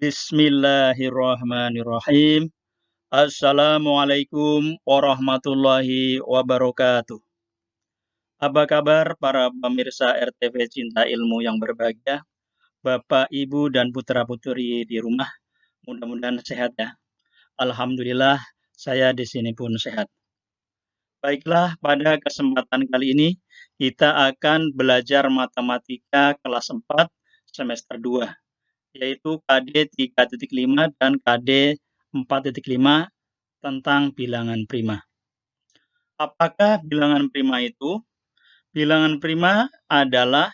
Bismillahirrahmanirrahim. Assalamualaikum warahmatullahi wabarakatuh. Apa kabar para pemirsa RTV Cinta Ilmu yang berbahagia, Bapak, Ibu, dan putra-putri di rumah? Mudah-mudahan sehat ya. Alhamdulillah, saya di sini pun sehat. Baiklah, pada kesempatan kali ini kita akan belajar matematika kelas 4 semester 2. Yaitu KD 3.5 dan KD 4.5 tentang bilangan prima. Apakah bilangan prima itu? Bilangan prima adalah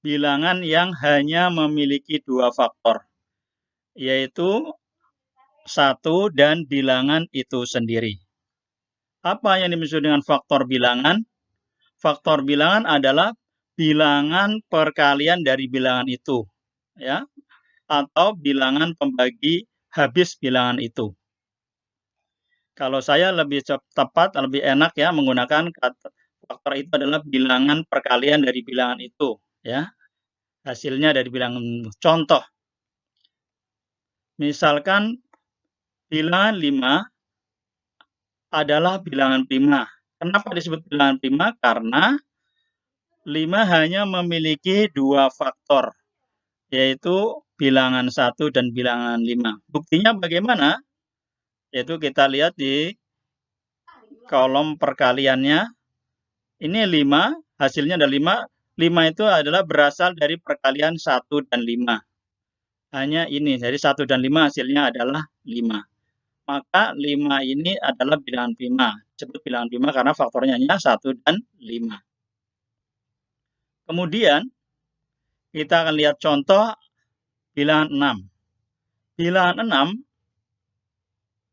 bilangan yang hanya memiliki dua faktor, yaitu 1 dan bilangan itu sendiri. Apa yang dimaksud dengan faktor bilangan? Faktor bilangan adalah bilangan perkalian dari bilangan itu, ya, atau bilangan pembagi habis bilangan itu. Kalau saya lebih tepat, lebih enak ya menggunakan faktor itu adalah bilangan perkalian dari bilangan itu, ya. Hasilnya dari bilangan itu. Contoh, misalkan bilangan 5 adalah bilangan prima. Kenapa disebut bilangan prima? Karena 5 hanya memiliki dua faktor, yaitu bilangan 1 dan bilangan 5. Buktinya bagaimana? Yaitu kita lihat di kolom perkaliannya. Ini 5, hasilnya ada 5. 5 itu adalah berasal dari perkalian 1 dan 5. Hanya ini, dari 1 dan 5 hasilnya adalah 5. Maka 5 ini adalah bilangan prima. Disebut bilangan prima karena faktornya hanya 1 dan 5. Kemudian, kita akan lihat contoh bilangan 6. Bilangan 6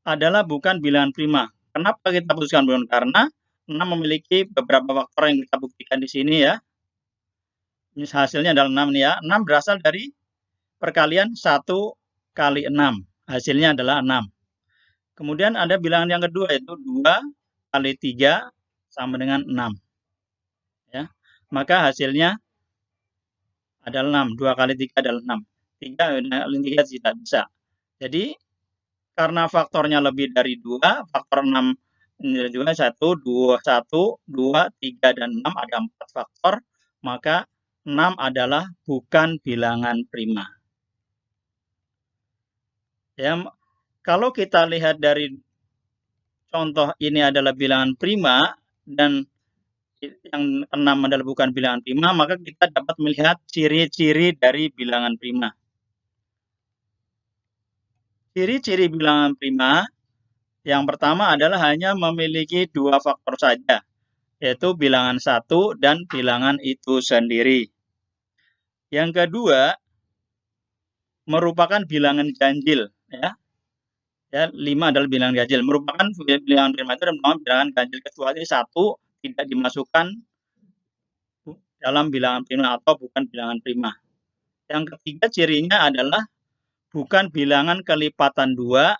adalah bukan bilangan prima. Kenapa kita putuskan bukan? Karena 6 memiliki beberapa faktor yang kita buktikan di sini ya. Ini hasilnya adalah 6 nih ya. 6 berasal dari perkalian 1 kali 6. Hasilnya adalah 6. Kemudian ada bilangan yang kedua yaitu 2 kali 3 sama dengan 6. Ya. Maka hasilnya adalah 6. 2 kali 3 adalah 6. 3 kali 3 tidak bisa. Jadi karena faktornya lebih dari 2, faktor 6 ini juga 1, 2, 1, 2, 3, dan 6 ada 4 faktor, maka 6 adalah bukan bilangan prima. Ya, kalau kita lihat dari contoh ini adalah bilangan prima dan yang 6 adalah bukan bilangan prima, maka kita dapat melihat ciri-ciri dari bilangan prima. Ciri-ciri bilangan prima yang pertama adalah hanya memiliki dua faktor saja, yaitu bilangan 1 dan bilangan itu sendiri. Yang kedua, merupakan bilangan ganjil. Ya, 5 adalah bilangan ganjil. Merupakan bilangan prima itu adalah bilangan ganjil kecuali 1 tidak dimasukkan dalam bilangan prima atau bukan bilangan prima. Yang ketiga cirinya adalah bukan bilangan kelipatan 2,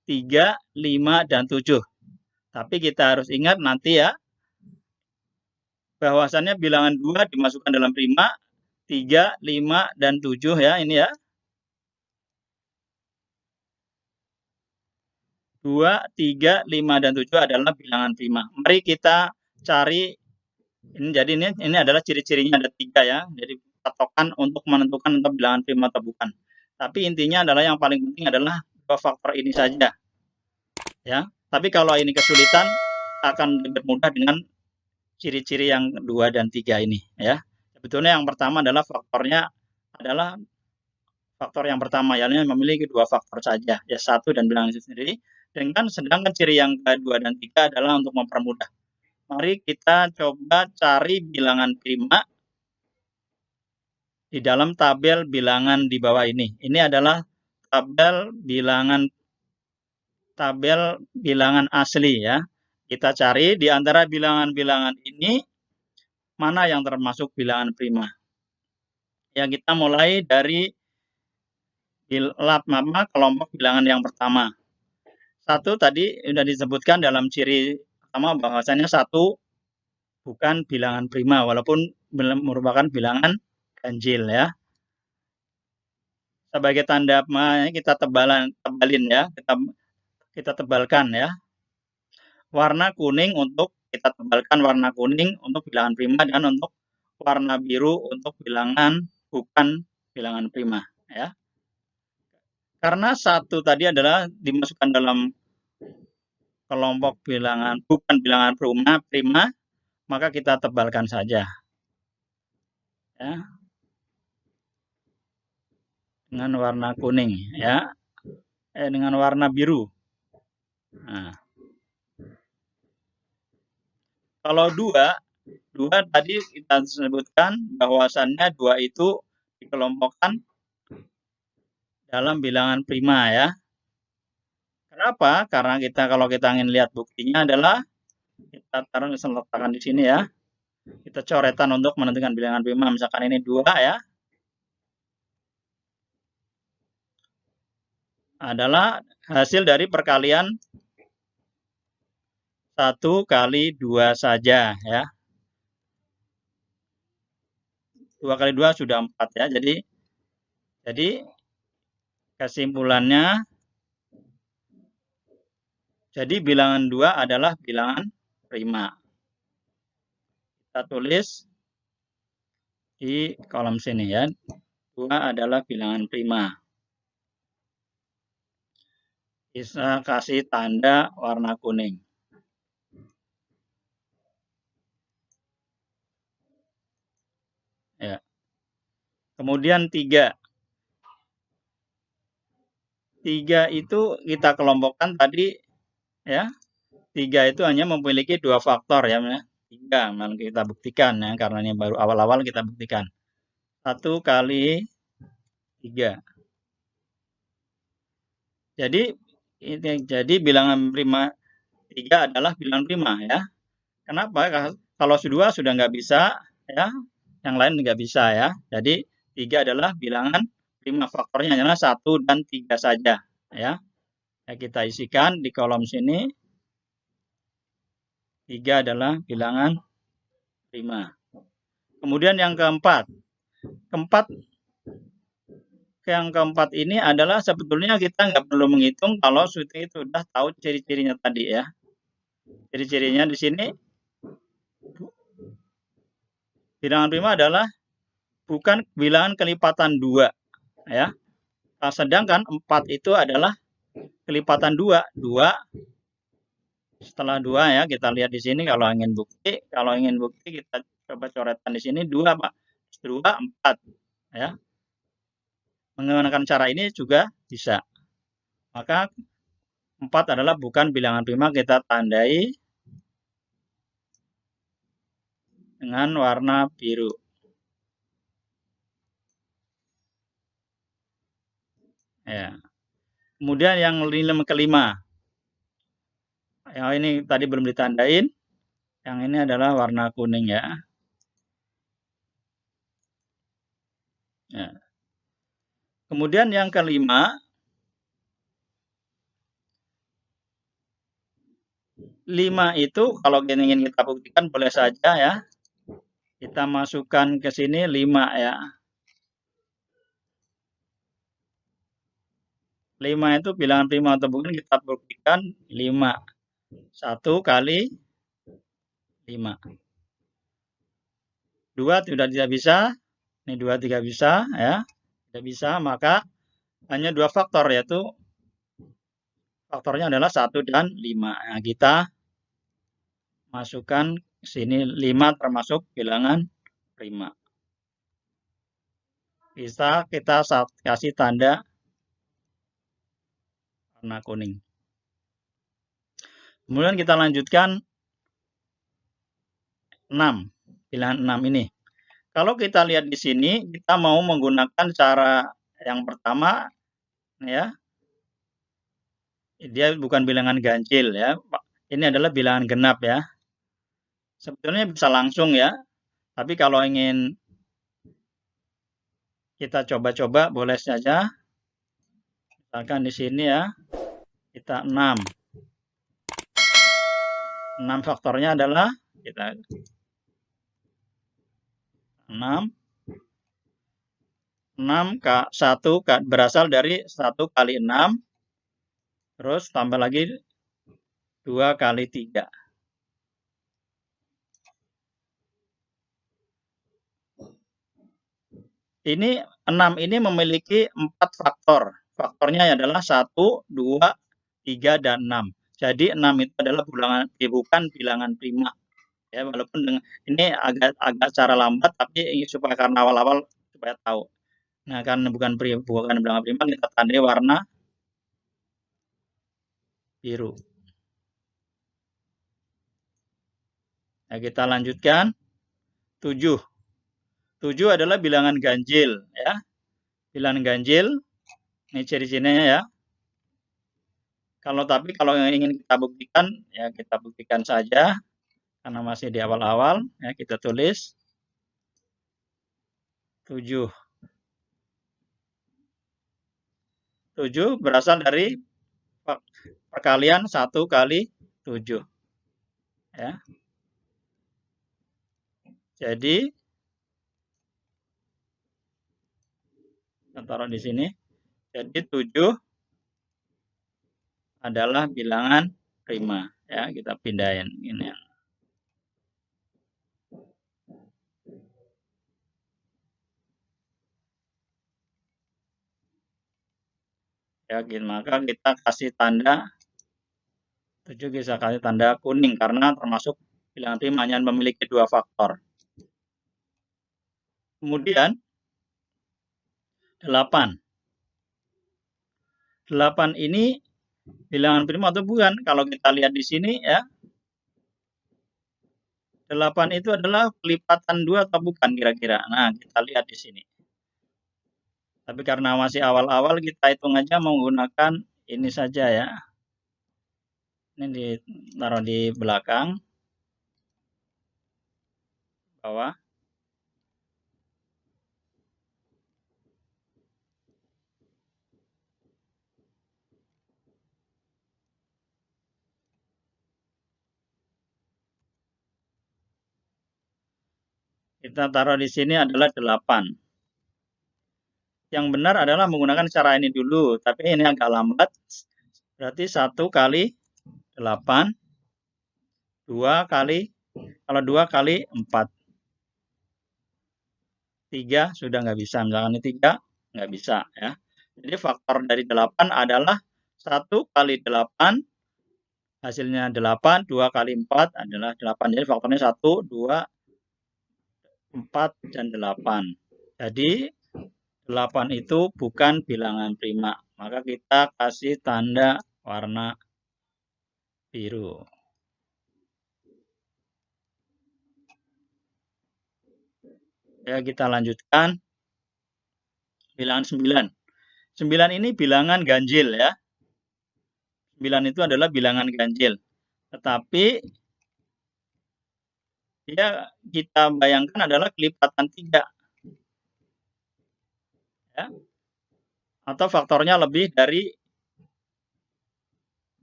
3, 5, dan 7. Tapi kita harus ingat nanti ya, bahwasannya bilangan 2 dimasukkan dalam prima, 3, 5, dan 7 ya, ini ya. 2, 3, 5, dan 7 adalah bilangan prima. Mari kita cari ini. Jadi ini adalah ciri-cirinya ada 3 ya. Jadi patokan untuk menentukan untuk bilangan prima atau bukan. Tapi intinya adalah yang paling penting adalah dua faktor ini saja. Ya. Tapi kalau ini kesulitan akan lebih mudah dengan ciri-ciri yang 2 dan 3 ini ya. Sebetulnya yang pertama adalah faktornya adalah faktor yang pertama, yakni memiliki dua faktor saja, ya 1 dan bilangan itu sendiri. Sedangkan ciri yang kedua dan 3 adalah untuk mempermudah. Mari kita coba cari bilangan prima di dalam tabel bilangan di bawah ini. Ini adalah tabel bilangan asli ya. Kita cari di antara bilangan-bilangan ini mana yang termasuk bilangan prima. Ya, kita mulai dari kelompok bilangan yang pertama. 1 tadi sudah disebutkan dalam ciri pertama bahwasanya 1 bukan bilangan prima walaupun merupakan bilangan ganjil ya. Sebagai tanda kita tebalin ya, kita tebalkan ya. Warna kuning untuk kita tebalkan warna kuning untuk bilangan prima dan untuk warna biru untuk bilangan bukan bilangan prima ya. Karena satu tadi adalah dimasukkan dalam kelompok bilangan bukan bilangan prima, maka kita tebalkan saja ya dengan warna kuning ya, dengan warna biru. Nah, kalau dua tadi kita sebutkan bahwasannya dua itu dikelompokkan dalam bilangan prima ya. Kenapa? Karena kalau kita ingin lihat buktinya adalah kita taruh letakkan di sini ya. Kita coretan untuk menentukan bilangan prima. Misalkan ini 2 ya. Adalah hasil dari perkalian 1 kali 2 saja ya. 2 kali 2 sudah 4 ya. Jadi kesimpulannya, jadi bilangan 2 adalah bilangan prima. Kita tulis di kolom sini ya. 2 adalah bilangan prima. Bisa kasih tanda warna kuning. Ya. Kemudian 3. 3 itu kita kelompokkan tadi ya. 3 itu hanya memiliki 2 faktor ya. 3 kita buktikan ya, karena ini baru awal-awal kita buktikan. 1 kali 3. Jadi bilangan prima 3 adalah bilangan prima ya. Kenapa? Kalau 2 sudah nggak bisa ya, yang lain nggak bisa ya. Jadi 3 adalah bilangan prima, faktornya hanya 1 dan 3 saja ya. Kita isikan di kolom sini. 3 adalah bilangan prima. Kemudian yang keempat. Yang keempat ini adalah sebetulnya kita nggak perlu menghitung kalau itu sudah tahu ciri-cirinya tadi ya. Ciri-cirinya di sini bilangan prima adalah bukan bilangan kelipatan 2 ya. Sedangkan 4 itu adalah kelipatan 2. 2 setelah 2 ya, kita lihat di sini kalau ingin bukti kita coba coretan di sini 2 Pak. 2 4 ya. Menggunakan cara ini juga bisa. Maka 4 adalah bukan bilangan prima, kita tandai dengan warna biru. Ya. Kemudian yang kelima. Yang ini tadi belum ditandain. Yang ini adalah warna kuning ya. Ya. Kemudian yang kelima, 5 itu kalau ingin kita buktikan boleh saja ya. Kita masukkan ke sini 5 ya. 5 itu bilangan prima atau bukan, kita buktikan 5. 1 kali 5. 2 tidak bisa. Ini 2 tidak bisa ya. Tidak bisa, maka hanya 2 faktor, yaitu faktornya adalah 1 dan 5. Nah, kita masukkan sini 5 termasuk bilangan prima. Bisa kita kasih tanda warna kuning. Kemudian kita lanjutkan 6. Bilangan 6 ini. Kalau kita lihat di sini, kita mau menggunakan cara yang pertama ya. Dia bukan bilangan ganjil ya. Ini adalah bilangan genap ya. Sebetulnya bisa langsung ya. Tapi kalau ingin kita coba-coba boleh saja. Misalkan di sini ya. Kita 6. 6 faktornya adalah kita 6. 1 berasal dari 1 kali 6, terus tambah lagi 2 kali 3. Ini 6 ini memiliki 4 faktor. Faktornya adalah 1, 2, 3, dan 6. Jadi 6 itu adalah bukan bilangan prima. Ya, walaupun dengan ini agak cara lambat, tapi supaya karena awal-awal supaya tahu. Nah, karena bukan bilangan prima, kita tandai warna biru. Nah, kita lanjutkan. 7. 7 adalah bilangan ganjil, ya. Bilangan ganjil, ini ciri-cirinya ya. Kalau yang ingin kita buktikan, ya kita buktikan saja. Karena masih di awal-awal, ya kita tulis 7. 7 berasal dari perkalian 1 kali 7. Ya. Jadi, kita taruh di sini. Jadi 7 adalah bilangan prima. Ya, kita pindahin ini. Ya, maka kita kasih tanda 7, bisa kasih tanda kuning karena termasuk bilangan prima, hanya memiliki 2 faktor. Kemudian 8. 8 ini bilangan prima atau bukan? Kalau kita lihat di sini ya. 8 itu adalah kelipatan 2 atau bukan kira-kira? Nah, kita lihat di sini. Tapi karena masih awal-awal, kita hitung aja menggunakan ini saja ya. Ini ditaruh di belakang. Bawah. Kita taruh di sini adalah 8. Yang benar adalah menggunakan cara ini dulu, tapi ini agak lambat. Berarti 1 kali 8, 2 kali, kalau 2 kali 4. 3 sudah nggak bisa, misalkan ini 3 nggak bisa ya. Jadi faktor dari 8 adalah 1 kali 8, hasilnya 8, 2 kali 4 adalah 8. Jadi faktornya 1, 2, 4, dan 8. Jadi 8 itu bukan bilangan prima. Maka kita kasih tanda warna biru. Ya, kita lanjutkan. Bilangan 9. 9 ini bilangan ganjil ya. 9 itu adalah bilangan ganjil. Tetapi dia kita bayangkan adalah kelipatan 3. Ya. Atau faktornya lebih dari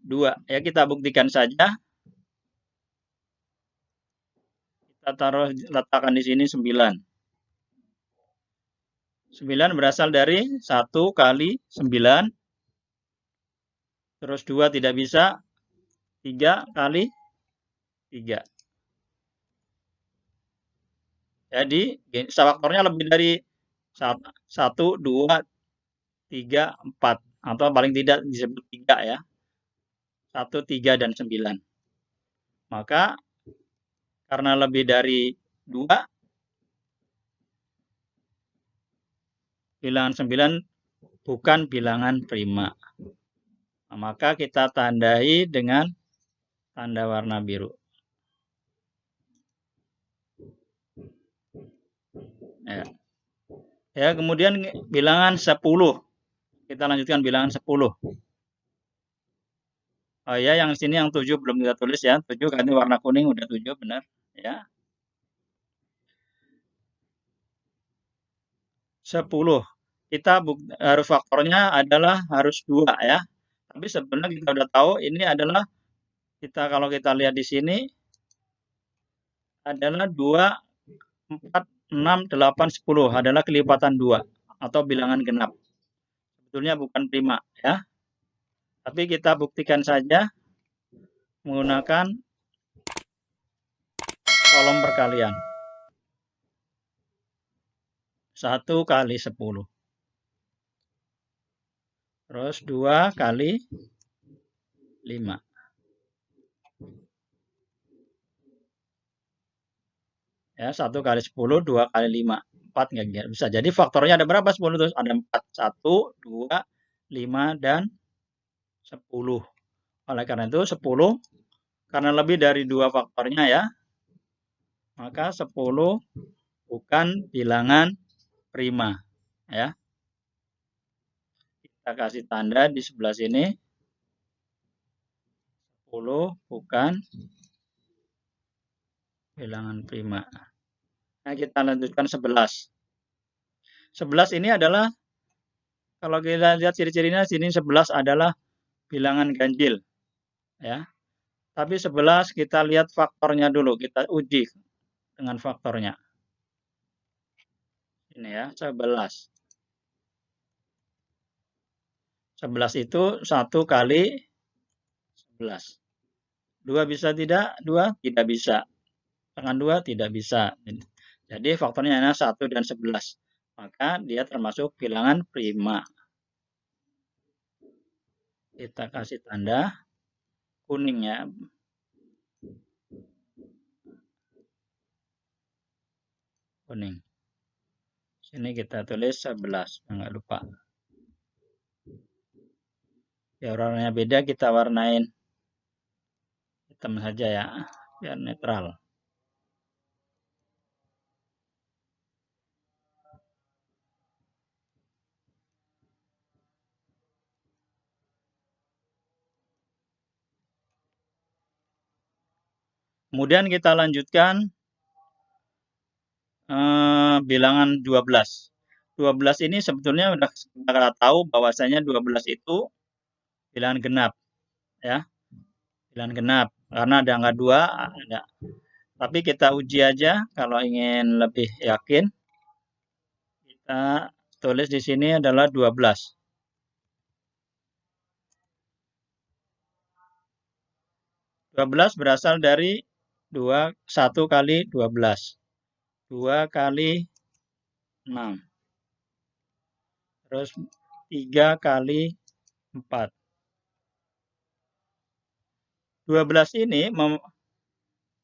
2. Ya, kita buktikan saja. Kita letakkan di sini 9. 9 berasal dari 1 kali 9. Terus 2 tidak bisa. 3 kali 3. Jadi faktornya lebih dari 1, 2, 3, 4. Atau paling tidak disebut 3 ya. 1, 3, dan 9. Maka karena lebih dari 2, bilangan 9 bukan bilangan prima. Nah, maka kita tandai dengan tanda warna biru. Ya, kemudian bilangan 10. Kita lanjutkan bilangan 10. Oh ya, yang sini yang 7 belum kita tulis ya. 7 ganti warna kuning, udah 7 benar ya. 10. Kita harus faktornya adalah harus 2 ya. Tapi sebenarnya kita udah tahu ini adalah kalau kita lihat di sini adalah 2, 4, 6, 8, 10 adalah kelipatan 2. atau bilangan genap. Sebetulnya bukan prima ya. Tapi kita buktikan saja menggunakan kolom perkalian. 1 kali 10. Terus 2 kali 5. Ya, 1 kali 10, 2 kali 5. 4 nggak bisa. Jadi faktornya ada berapa 10 terus? Ada 4. 1, 2, 5, dan 10. Oleh karena itu 10, karena lebih dari 2 faktornya ya, maka 10 bukan bilangan prima. Ya. Kita kasih tanda di sebelah sini. 10 bukan bilangan prima. Nah, kita lanjutkan 11. 11 ini adalah, kalau kita lihat ciri-cirinya, sini 11 adalah bilangan ganjil. Ya. Tapi 11 kita lihat faktornya dulu, kita uji dengan faktornya. Ini ya, 11. 11 itu 1 kali 11. 2 bisa tidak? 2 tidak bisa. Dengan 2 tidak bisa. Jadi faktornya hanya 1 dan 11. Maka dia termasuk bilangan prima. Kita kasih tanda kuning ya. Kuning. Sini kita tulis 11, enggak lupa. Ya, warnanya beda, kita warnain hitam saja ya, biar netral. Kemudian kita lanjutkan bilangan 12. 12 ini sebetulnya sudah kita tahu bahwasanya 12 itu bilangan genap. Ya, bilangan genap. Karena ada angka 2, ada. Tapi kita uji aja kalau ingin lebih yakin. Kita tulis di sini adalah 12. 12 berasal dari 1 kali 12. 2 kali 6. Terus 3 kali 4. 12 ini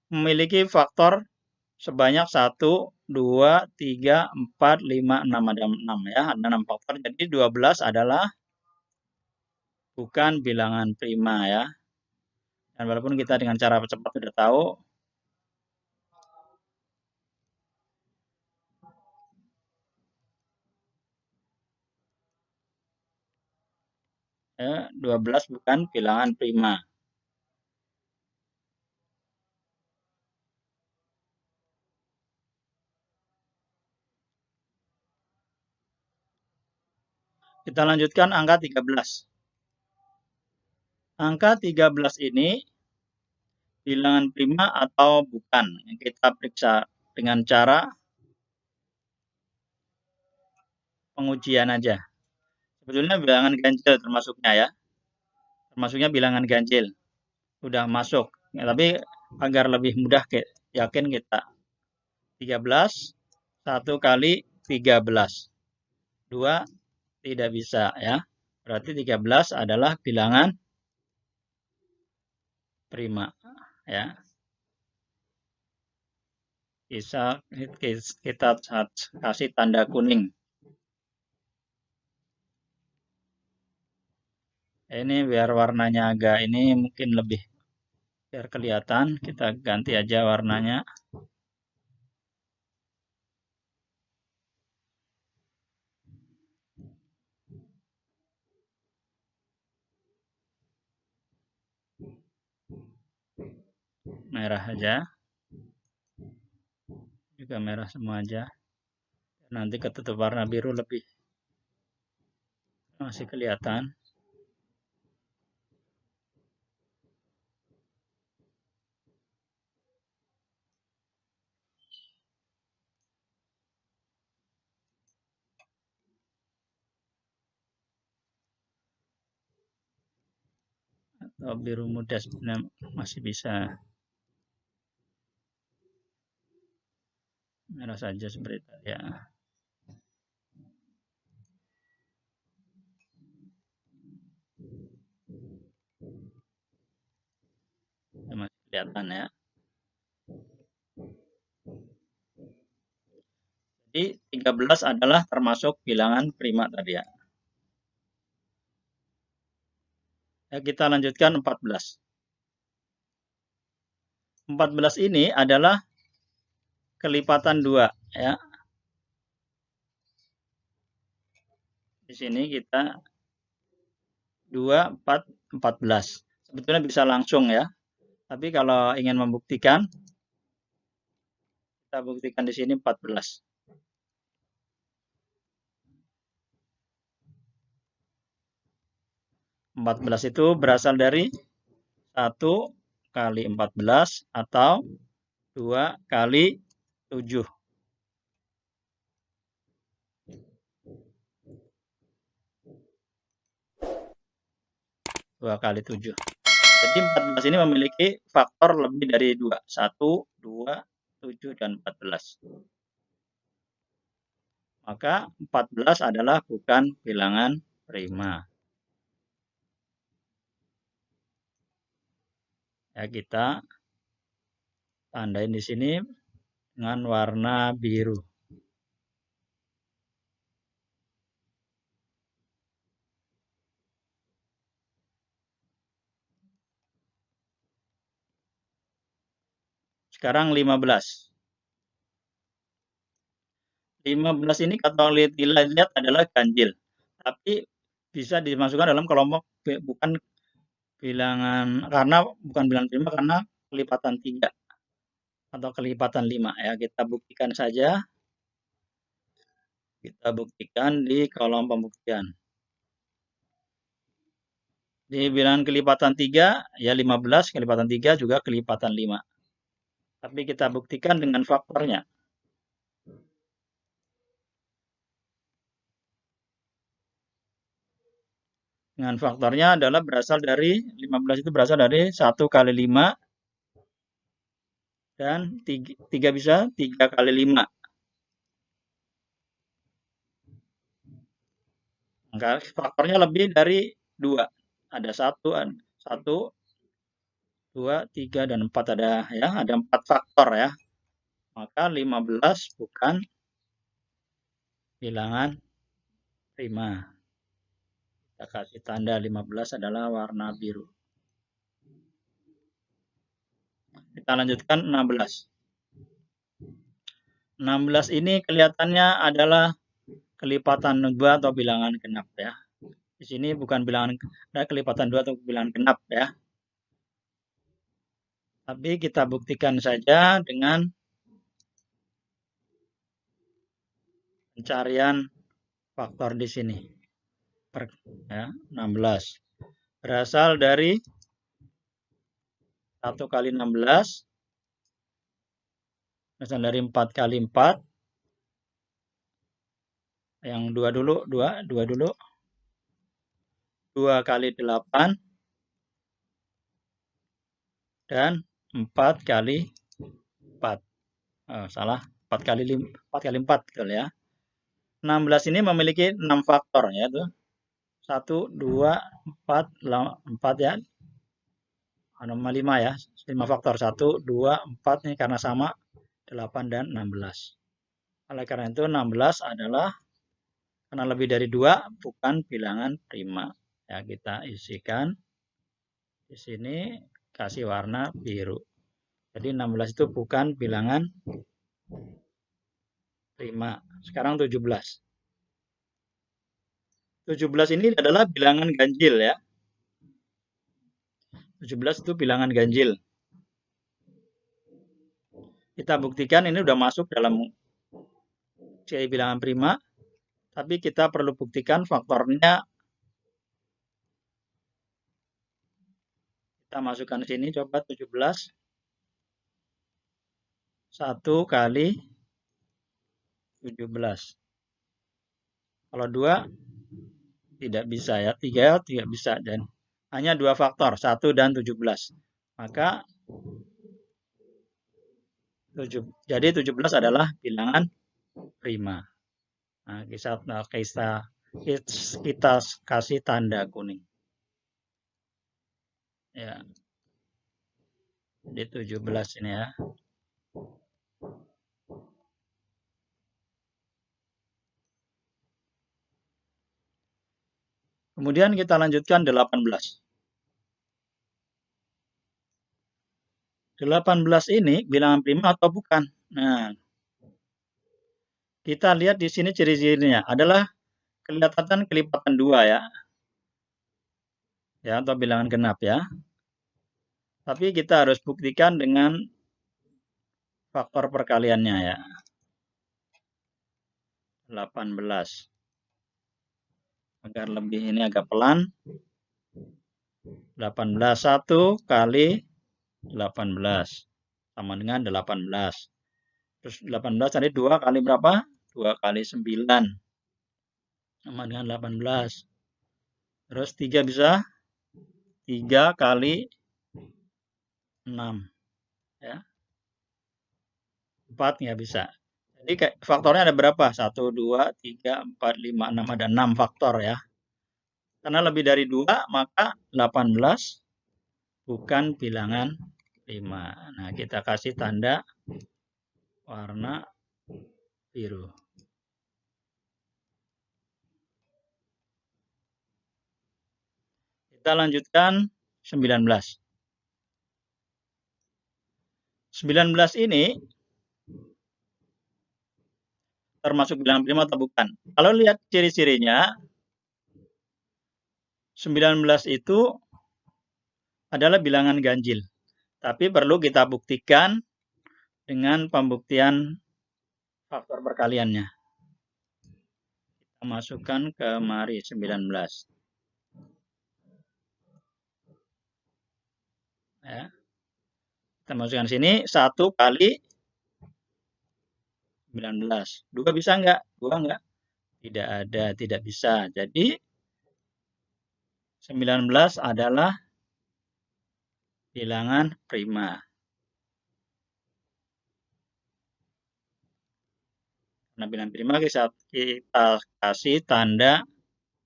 memiliki faktor sebanyak 1, 2, 3, 4, 5, 6. Ada 6 ya, ada 6 faktor. Jadi 12 adalah bukan bilangan prima ya. Dan walaupun kita dengan cara cepat sudah tahu, 12 bukan bilangan prima. Kita lanjutkan angka 13. Angka 13 ini bilangan prima atau bukan? Kita periksa dengan cara pengujian aja. Sebetulnya bilangan ganjil termasuknya ya. Termasuknya bilangan ganjil. Sudah masuk. Ya, tapi agar lebih mudah yakin kita. 13, 1 kali 13. 2 tidak bisa ya. Berarti 13 adalah bilangan prima ya. Kita kasih tanda kuning. Ini biar warnanya agak ini mungkin lebih biar kelihatan, kita ganti aja warnanya. Merah aja. Juga merah semua aja. Nanti ketutup warna biru lebih masih kelihatan. atau biru muda sebenarnya masih bisa. Merah saja seperti itu ya. Masih kelihatan ya. Jadi 13 adalah termasuk bilangan prima tadi ya. Ya, kita lanjutkan 14. 14 ini adalah kelipatan 2 ya. Di sini kita 2, 4, 14. Sebetulnya bisa langsung ya. Tapi kalau ingin membuktikan, kita buktikan di sini 14. 14 itu berasal dari 1 kali 14 atau 2 kali 7. 2 kali 7. Jadi 14 ini memiliki faktor lebih dari 2. 1, 2, 7, dan 14. Maka 14 adalah bukan bilangan prima. Ya, kita tandain di sini dengan warna biru. Sekarang 15. 15 ini kalau dilihat adalah ganjil. Tapi bisa dimasukkan dalam kelompok bukan bilangan, karena bukan bilangan prima karena kelipatan 3 atau kelipatan 5 ya. Kita buktikan saja. Kita buktikan di kolom pembuktian. Di bilangan kelipatan 3 ya 15, kelipatan 3 juga kelipatan 5. Tapi kita buktikan dengan faktornya. Dengan faktornya adalah berasal dari 15 itu berasal dari 1 kali 5 dan 3 bisa 3 kali 5. Maka faktornya lebih dari 2. Ada 1, 2, 3, dan 4 ada ya, ada 4 faktor ya. Maka 15 bukan bilangan prima. Kita kasih tanda 15 adalah warna biru. Kita lanjutkan 16. 16 ini kelihatannya adalah kelipatan 2 atau bilangan genap ya. Di sini bukan bilangan, ada kelipatan 2 atau bilangan genap ya. Tapi kita buktikan saja dengan pencarian faktor di sini. Ya, 16. Berasal dari 1 kali 16. Berasal dari 4 kali 4. Yang 2 dulu, 2 dulu. 2 kali 8. Dan 4 kali 4. Oh, salah. 4 kali 4, betul ya. 16 ini memiliki 6 faktor yaitu 1, 2, 4, 4 ya. 5 ya. 5 faktor. 1, 2, 4 ini karena sama 8 dan 16. Oleh karena itu 16 adalah karena lebih dari 2 bukan bilangan prima. Ya, kita isikan di sini kasih warna biru. Jadi 16 itu bukan bilangan prima. Sekarang 17. 17 ini adalah bilangan ganjil ya. 17 itu bilangan ganjil. Kita buktikan ini udah masuk dalam CI bilangan prima. Tapi kita perlu buktikan faktornya. Kita masukkan di sini, coba 17. 1 kali 17. Kalau 2 tidak bisa ya, 3 tidak bisa, dan hanya 2 faktor, 1 dan 17. Maka jadi 17 adalah bilangan prima. Nah, kita kasih tanda kuning. Ya. Jadi 17 ini ya. Kemudian kita lanjutkan 18. 18 ini bilangan prima atau bukan? Nah, kita lihat di sini ciri-cirinya adalah kelihatan kelipatan 2 ya. Ya, atau bilangan genap ya. Tapi kita harus buktikan dengan faktor perkaliannya ya. 18. Agar lebih ini agak pelan. 18 1 kali 18 sama dengan 18. Terus 18 tadi 2 kali berapa? 2 kali 9 sama dengan 18. Terus 3 bisa? 3 kali 6 ya. 4 nggak bisa. Jadi faktornya ada berapa? 1, 2, 3, 4, 5, 6. Ada 6 faktor ya. Karena lebih dari 2, maka 18 bukan bilangan prima. Nah, kita kasih tanda warna biru. Kita lanjutkan 19. 19 ini termasuk bilangan prima atau bukan? Kalau lihat ciri-cirinya, 19 itu adalah bilangan ganjil. Tapi perlu kita buktikan dengan pembuktian faktor perkaliannya. Kita masukkan ke mari 19. Ya. Kita masukkan sini 1 kali 19. 2 bisa enggak? 2 enggak? Tidak ada, tidak bisa. Jadi 19 adalah bilangan prima. Nah, bilangan prima kita kasih tanda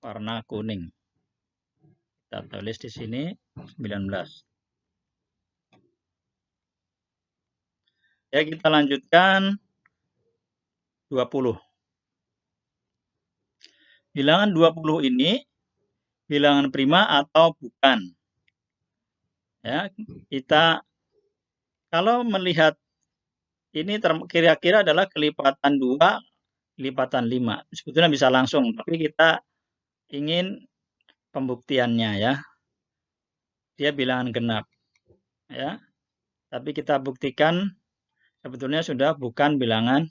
warna kuning. Kita tulis di sini 19. Ya, kita lanjutkan 20. Bilangan 20 ini bilangan prima atau bukan? Ya, kita kalau melihat ini kira-kira adalah kelipatan 2, kelipatan 5. Sebetulnya bisa langsung, tapi kita ingin pembuktiannya ya. Dia bilangan genap. Ya. Tapi kita buktikan sebetulnya sudah bukan bilangan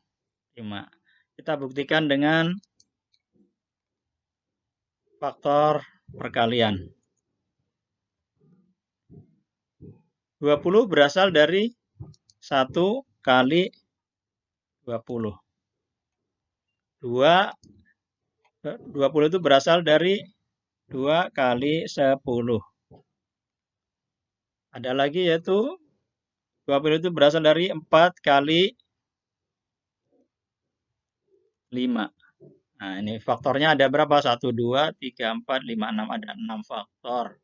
prima. Kita buktikan dengan faktor perkalian. 20 berasal dari 1 kali 20. 20 itu berasal dari 2 kali 10. Ada lagi yaitu 20 itu berasal dari 4 kali 5. Nah, ini faktornya ada berapa? 1, 2, 3, 4, 5, 6. Ada 6 faktor.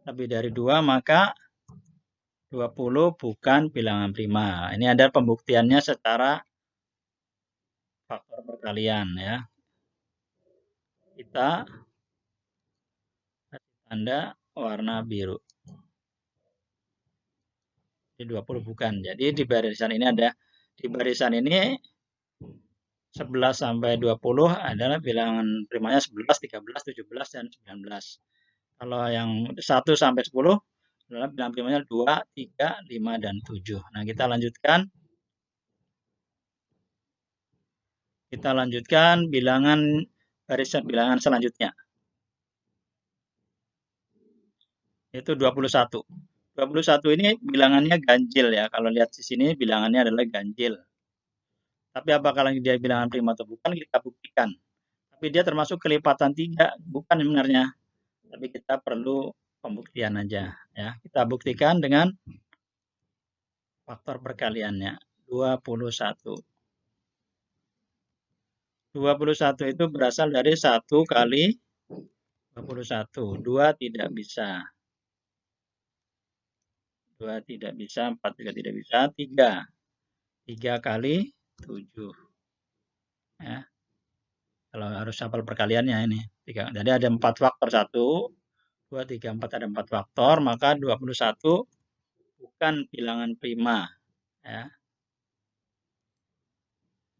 Lebih dari 2, maka 20 bukan bilangan prima. Ini ada pembuktiannya secara faktor perkalian ya. Kita kasih tanda warna biru. Jadi 20 bukan. Jadi di barisan ini ada, di barisan ini 11 sampai 20 adalah bilangan primanya 11, 13, 17, dan 19. Kalau yang 1 sampai 10 adalah bilangan primanya 2, 3, 5, dan 7. Nah, kita lanjutkan. Kita lanjutkan bilangan barisan bilangan selanjutnya. Yaitu 21. 21 ini bilangannya ganjil ya. Kalau lihat di sini bilangannya adalah ganjil. Tapi apakah dia bilangan prima atau bukan, kita buktikan. Tapi dia termasuk kelipatan 3, bukan sebenarnya. Tapi kita perlu pembuktian aja ya. Kita buktikan dengan faktor perkaliannya 21. 21 itu berasal dari 1 kali 21. 2 tidak bisa. 2 tidak bisa, 4 juga tidak bisa, 3. 3 kali 7. Ya. Kalau harus hafal perkaliannya ini. 3. Jadi ada 4 faktor. 1, 2, 3, 4 ada 4 faktor, maka 21 bukan bilangan prima. Ya.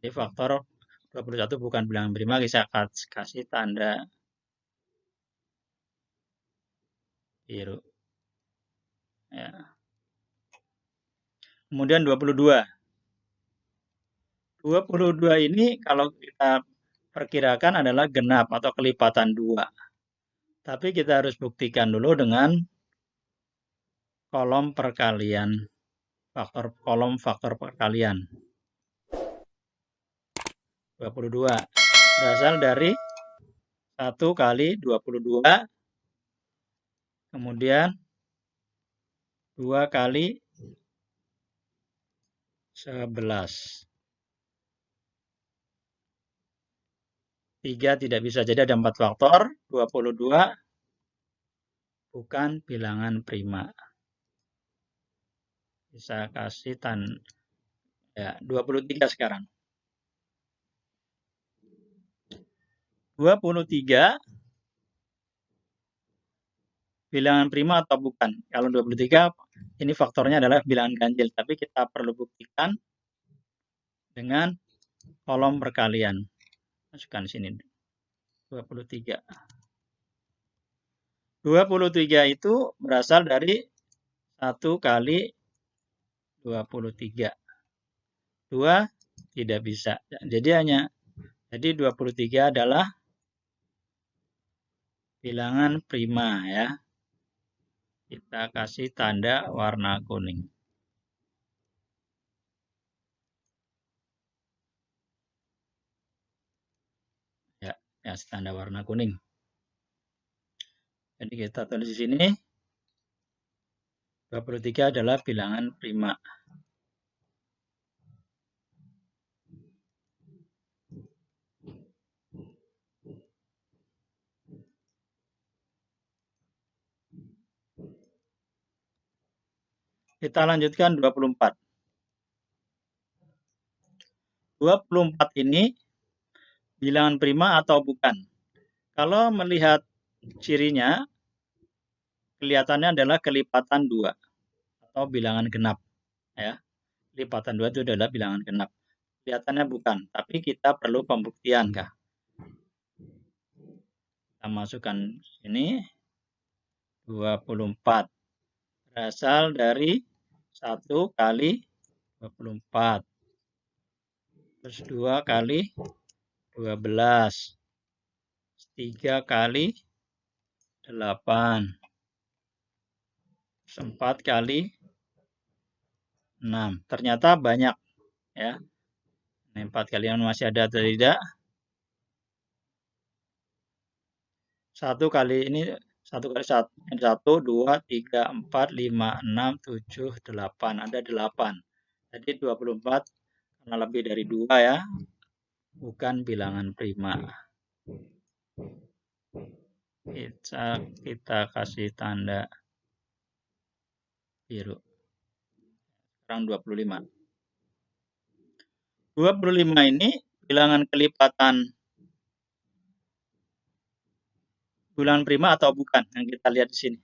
Jadi faktor 21 bukan bilangan prima, bisa kasih tanda biru. Ya. Kemudian 22. 22 ini kalau kita perkirakan adalah genap atau kelipatan 2. Tapi kita harus buktikan dulu dengan kolom perkalian. Kolom faktor perkalian. 22 berasal dari 1 kali 22, kemudian 2 kali 11. 3 tidak bisa, jadi ada 4 faktor. 22 bukan bilangan prima. Bisa kasih ya, 23 sekarang. 23 bilangan prima atau bukan? Kalau 23 ini faktornya adalah bilangan ganjil, tapi kita perlu buktikan dengan kolom perkalian. Masukkan sini 23. 23 itu berasal dari 1 kali 23. 2 tidak bisa. Jadi 23 adalah bilangan prima ya. Kita kasih tanda warna kuning. Ya, tanda warna kuning. Jadi kita tulis di sini 23 adalah bilangan prima. Kita lanjutkan 24. 24 ini bilangan prima atau bukan? Kalau melihat cirinya, kelihatannya adalah kelipatan 2 atau bilangan genap. Ya. Kelipatan 2 itu adalah bilangan genap. Kelihatannya bukan, tapi kita perlu pembuktian. Kah? Kita masukkan sini 24. Berasal dari 1 kali 24. Terus 2 kali 12. 3 kali 8. 4 kali 6. Ternyata banyak ya. 4 kali 6 masih ada atau tidak? 1 kali ini 1 kali 1, 2, 3, 4, 5, 6, 7, 8. Ada 8. Jadi 24 karena lebih dari 2 ya. Bukan bilangan prima. Kita kasih tanda biru. Sekarang 25. 25 ini bilangan kelipatan bilangan prima atau bukan? Yang kita lihat di sini.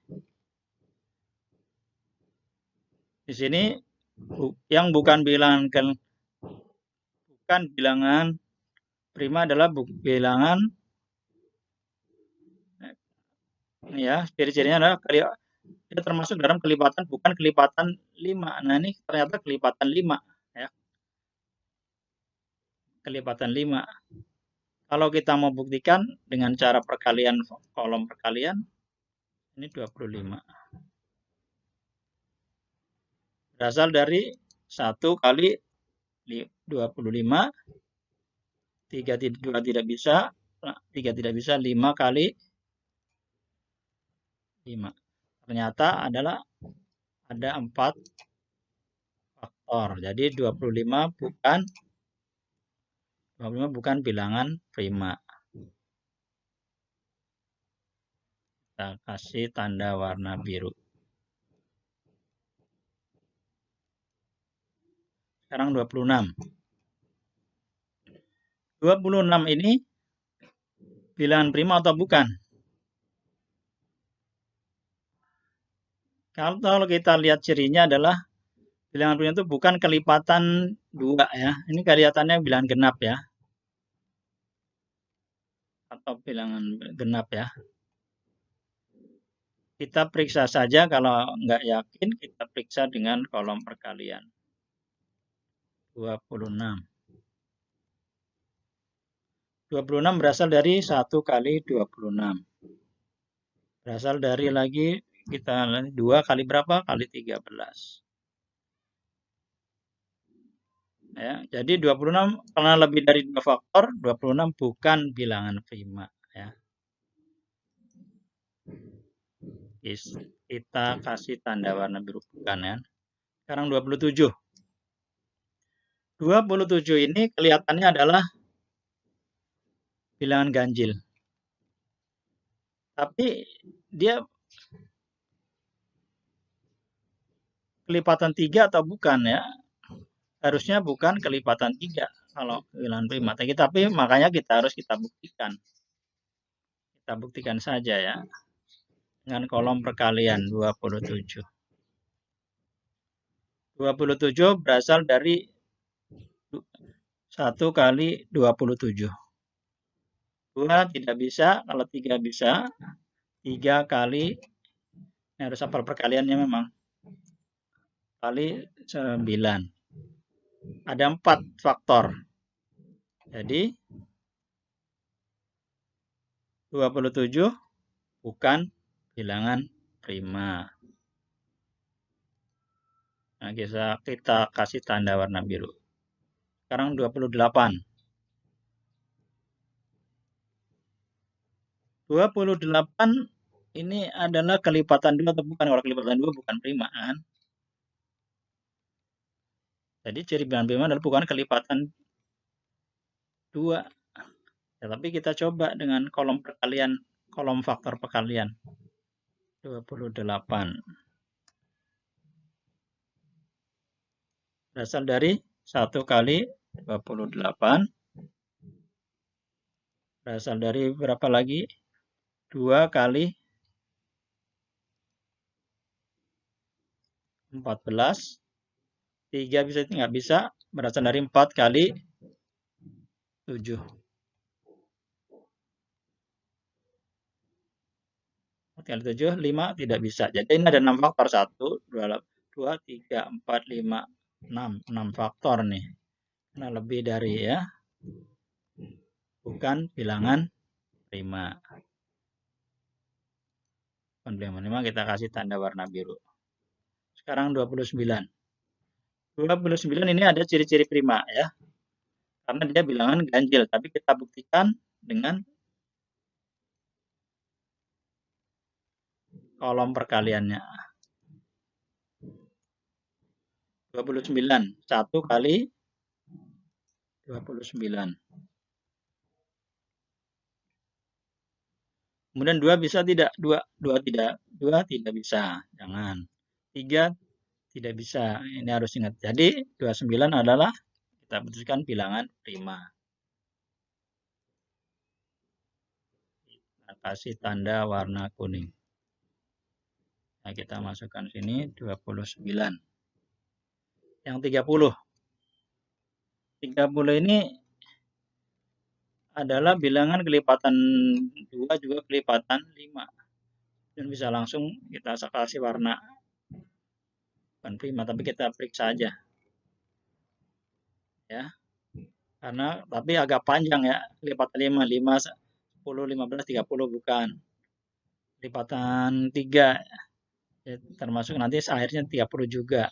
Di sini yang bukan bilangan prima adalah bilangan ya, ciri-cirinya adalah itu termasuk dalam kelipatan, bukan kelipatan 5. Nah, ini ternyata kelipatan 5 ya. Kelipatan 5. Kalau kita mau buktikan dengan cara perkalian kolom perkalian, ini 25. Berasal dari 1 kali 25. 2 tidak bisa. 3 tidak bisa. 5 kali 5. ternyata adalah ada 4 faktor. Jadi 25 bukan bilangan prima. Kita kasih tanda warna biru. Sekarang 26. 26 ini bilangan prima atau bukan? Kalau kita lihat cirinya adalah bilangan prima itu bukan kelipatan 2 ya. Ini kelihatannya bilangan genap ya. Atau bilangan genap ya. Kita periksa saja, kalau nggak yakin kita periksa dengan kolom perkalian. 26. 26 berasal dari 1 kali 26. Berasal dari lagi kita 2 kali berapa? Kali 13. Ya, jadi 26 karena lebih dari 2 faktor, 26 bukan bilangan prima ya. Kita kasih tanda warna biru bukan ya. Sekarang 27. 27 ini kelihatannya adalah bilangan ganjil. Tapi dia kelipatan 3 atau bukan ya? Harusnya bukan kelipatan 3 kalau bilangan prima. Tapi makanya kita buktikan. Kita buktikan saja ya. Dengan kolom perkalian 27. 27 berasal dari 1 kali 27. 2 tidak bisa, kalau 3 bisa. 3 kali, ini harus hafal perkaliannya memang. Kali 9. Ada 4 faktor. Jadi 27 bukan bilangan prima. Nah, kita kasih tanda warna biru. Sekarang 28. 28 ini adalah kelipatan 2 atau bukan? Kalau kelipatan 2 bukan prima kan? Jadi ciri bilangan prima adalah bukan kelipatan 2. Ya, tapi kita coba dengan kolom perkalian, kolom faktor perkalian. 28. Berasal dari 1 kali 28. Berasal dari berapa lagi? 2 kali 14. 3 bisa, nggak bisa. Berasal dari 4 kali 7. 4 kali 7, 5 tidak bisa. Jadi ini ada 6 faktor. 1, 2, 3, 4, 5, 6. 6 faktor nih. Nah, lebih dari ya. Bukan bilangan prima. Bukan bilangan prima, kita kasih tanda warna biru. Sekarang 29. 29 ini ada ciri-ciri prima ya. Karena dia bilangan ganjil, tapi kita buktikan dengan kolom perkaliannya. 29, 1 kali 29. Kemudian 2 bisa tidak? 2 tidak bisa. Jangan. 3 tidak bisa. Ini harus ingat. Jadi 29 adalah kita putuskan bilangan prima. Kita kasih tanda warna kuning. Nah, kita masukkan sini 29. Yang 30. 30 ini adalah bilangan kelipatan 2 juga kelipatan 5. Dan bisa langsung kita kasih warna. Bukan prima, tapi kita periksa aja. Ya. Karena tapi agak panjang ya, kelipatan 5, 10, 15, 30 bukan. Kelipatan 3 ya, termasuk nanti akhirnya 30 juga.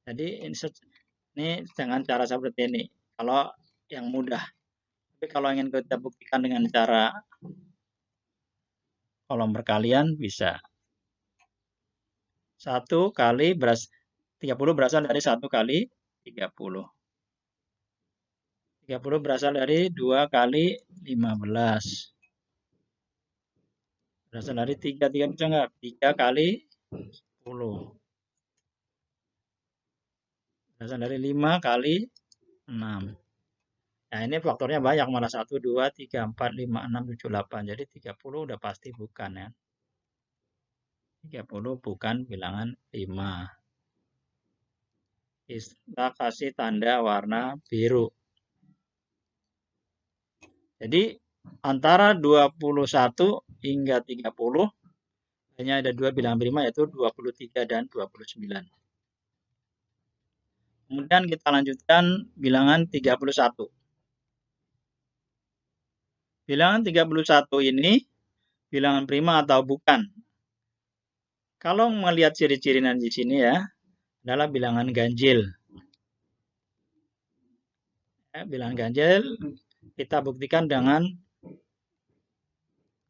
Jadi ini dengan cara seperti ini. Kalau yang mudah. Tapi kalau ingin kita buktikan dengan cara kolom perkalian bisa. 1 kali 30 berasal dari 1 kali 30. 30 berasal dari 2 kali 15. Berasal dari 3 bisa nggak? 3 kali 10. Berasal dari 5 kali 6. Nah, ini faktornya banyak, malah 1, 2, 3, 4, 5, 6, 7, 8. Jadi 30 udah pasti bukan ya. 30 bukan bilangan prima. Kita kasih tanda warna biru. Jadi antara 21 hingga 30 hanya ada 2 bilangan prima, yaitu 23 dan 29. Kemudian kita lanjutkan bilangan 31. Bilangan 31 ini bilangan prima atau bukan? Kalau melihat ciri-cirinya di sini ya, adalah bilangan ganjil. Bilangan ganjil kita buktikan dengan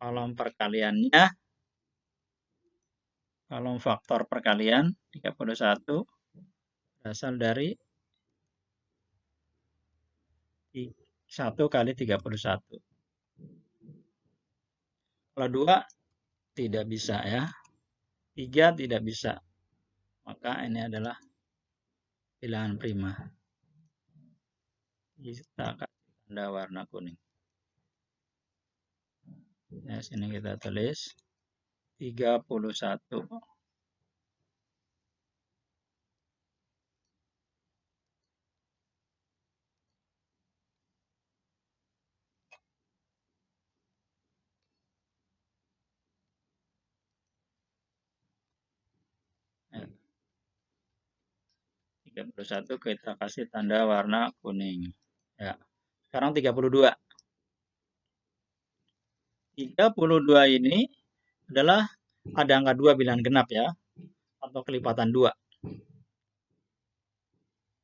kolom perkaliannya, kolom faktor perkalian 31 berasal dari 1 kali 31. Kalau 2 tidak bisa ya. 3 tidak bisa. Maka ini adalah bilangan prima. Kita kasih tanda warna kuning. Ya, sini kita tulis 31. Ya. 31 kita kasih tanda warna kuning. Ya. Sekarang 32. 32 ini adalah ada angka 2 bilangan genap ya, atau kelipatan 2.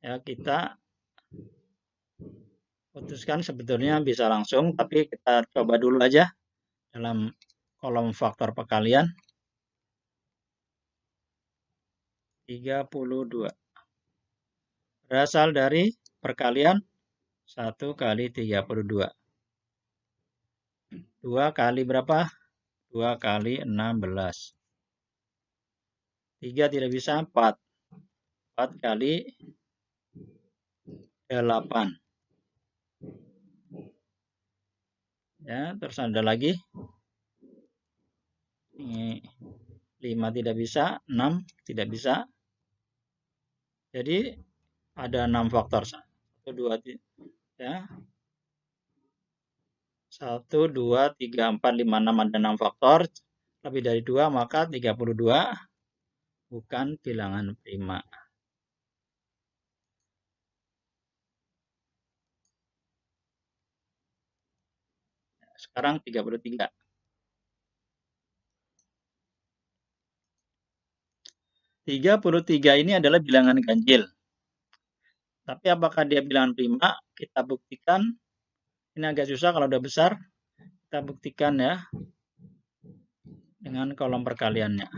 Ya, kita putuskan sebetulnya bisa langsung, tapi kita coba dulu aja dalam kolom faktor perkalian. 32 berasal dari perkalian 1 kali 32. 2 kali berapa? 2 kali 16. 3 tidak bisa, 4. 4 kali 8. Ya, terus ada lagi. Ini 5 tidak bisa, 6 tidak bisa. Jadi ada 6 faktor. 1, 2, ya. 1, 2, 3, 4, 5, 6 ada 6 faktor. Lebih dari 2 maka 32 bukan bilangan prima. Sekarang 33. 33 ini adalah bilangan ganjil. Tapi apakah dia bilangan prima? Kita buktikan. Ini agak susah kalau udah besar. Kita buktikan ya dengan kolom perkaliannya.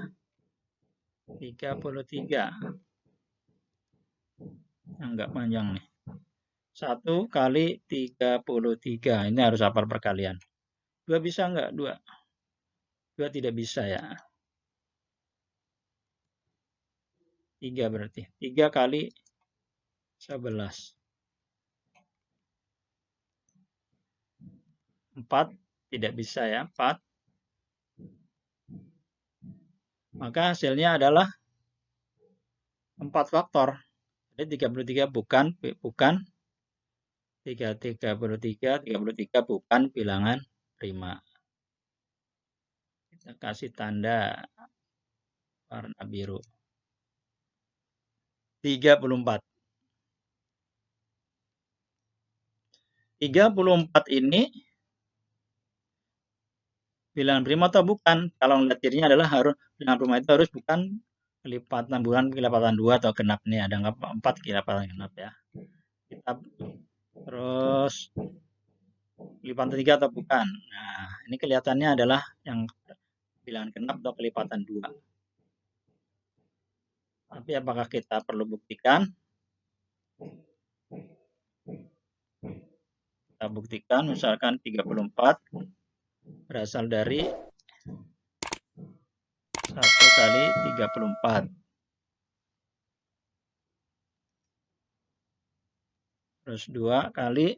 33. Enggak panjang nih. 1 kali 33. Ini harus hafal perkalian. 2 bisa enggak? 2. 2 tidak bisa ya. 3 berarti. 3 kali 11. 4 tidak bisa ya. 4. Maka hasilnya adalah 4 faktor. Jadi 33 bukan 33 bukan bilangan prima. Kita kasih tanda warna biru. 34. 34 ini bilangan prima atau bukan? Kalau melihat cirinya adalah harus bilangan prima itu harus bukan kelipatan, bukan kelipatan 2 atau genap nih, ada angka 4 kelipatan genap ya. Kita terus kelipatan 3 atau bukan. Nah, ini kelihatannya adalah yang bilangan genap atau kelipatan 2. Tapi apakah kita perlu buktikan? Kita buktikan misalkan 34 berasal dari 1 kali 34. Terus 2 kali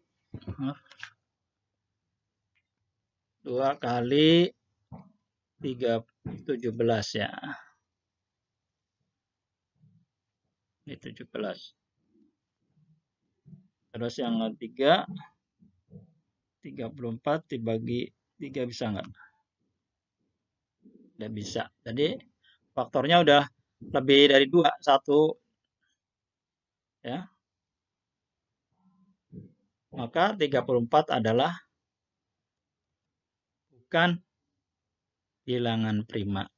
17 ya. Ini 17. Terus yang ketiga 34 dibagi 3 bisa nggak? Tidak bisa. Jadi faktornya udah lebih dari 2, 1 ya. Maka 34 adalah bukan bilangan prima.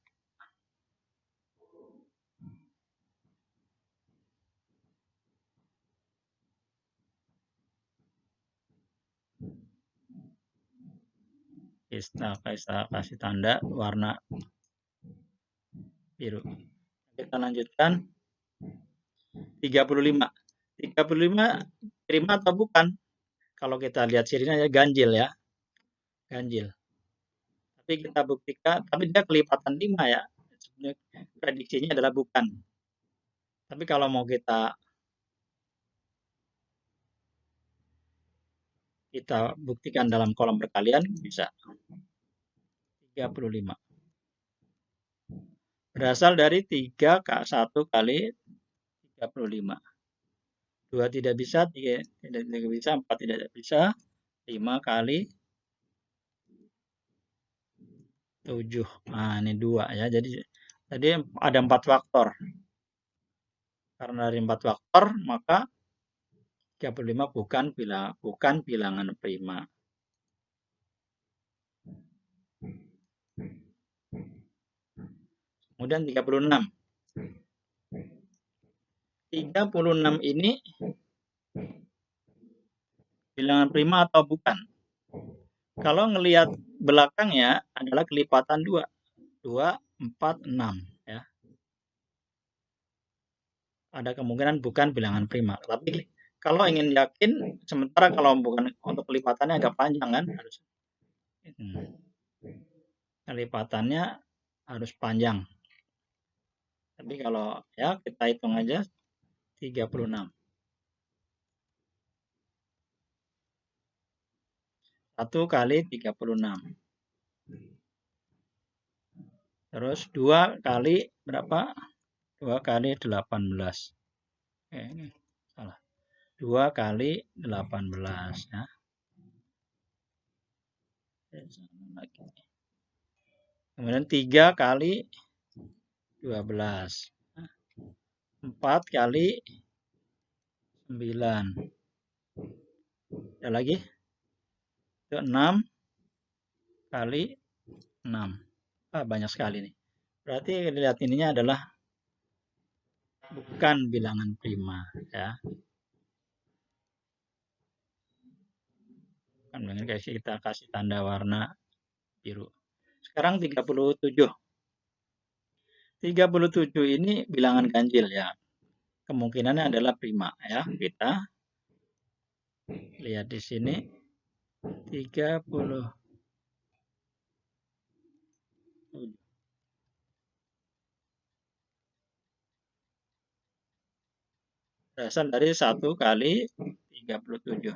Kita kasih tanda warna biru. Kita lanjutkan 35. 35 prima atau bukan? Kalau kita lihat sirinya ya ganjil ya. Ganjil. Tapi kita buktikan, tapi dia kelipatan 5 ya. Sebenarnya prediksinya adalah bukan. Tapi kalau mau kita buktikan dalam kolom perkalian bisa. 35. Berasal dari 3 1 kali 35. 2 tidak bisa, 3 tidak bisa, 4 tidak bisa, 5 kali 7. Nah, ini 2 ya. Jadi ada 4 faktor. Karena dari 4 faktor, maka 35 bukan bilangan prima. Kemudian 36. 36 ini bilangan prima atau bukan? Kalau ngelihat belakangnya adalah kelipatan 2. 2, 4, 6 ya. Ada kemungkinan bukan bilangan prima. Tapi kalau ingin yakin, sementara kalau bukan untuk kelipatannya agak panjang kan harus. Kelipatannya harus panjang. Tapi kalau ya kita hitung aja 36. 1 kali 36. Terus 2 kali berapa? 2 kali 18. Ini salah. 2 kali 18 ya. Kemudian 3 kali 12. 4 kali 9. Ada lagi? Itu 6 kali 6. Banyak sekali nih. Berarti lihat ininya adalah bukan bilangan prima ya. Kan kita kasih tanda warna biru. Sekarang 37. 37 ini bilangan ganjil ya. Kemungkinannya adalah prima ya. Kita lihat di sini 30. Berasal dari 1 kali 37.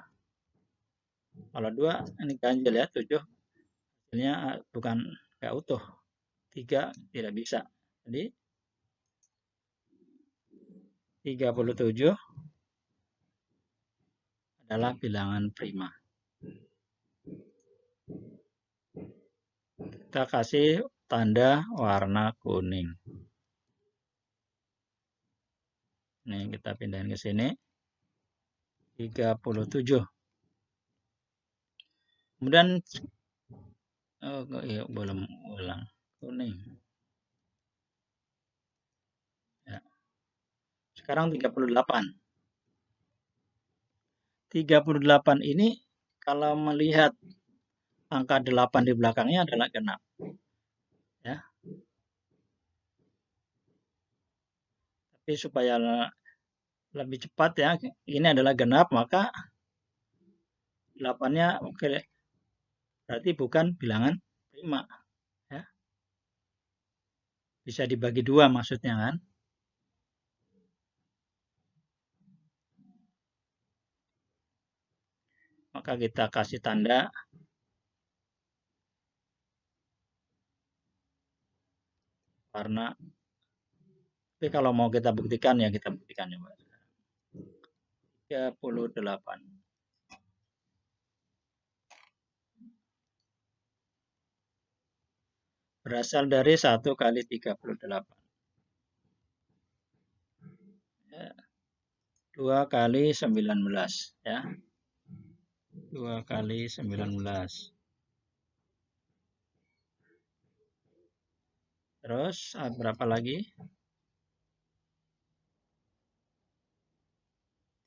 Kalau 2 ini ganjil ya, 7 hasilnya bukan nggak utuh. 3 tidak bisa. Jadi 37 adalah bilangan prima. Kita kasih tanda warna kuning. Nih kita pindahin ke sini. 37. Kemudian belum ulang kuning. Ya. Sekarang 38. 38 ini kalau melihat angka 8 di belakangnya adalah genap. Ya. Tapi supaya lebih cepat ya, ini adalah genap, maka 8-nya oke, berarti bukan bilangan prima. Ya. Bisa dibagi 2 maksudnya kan. Maka kita kasih tanda karena, tapi kalau mau kita buktikan ya kita buktikan ya Mbak. 38. Berasal dari 1 kali 38. Ya. 2 kali 19 ya. 2 kali 19. Terus berapa lagi?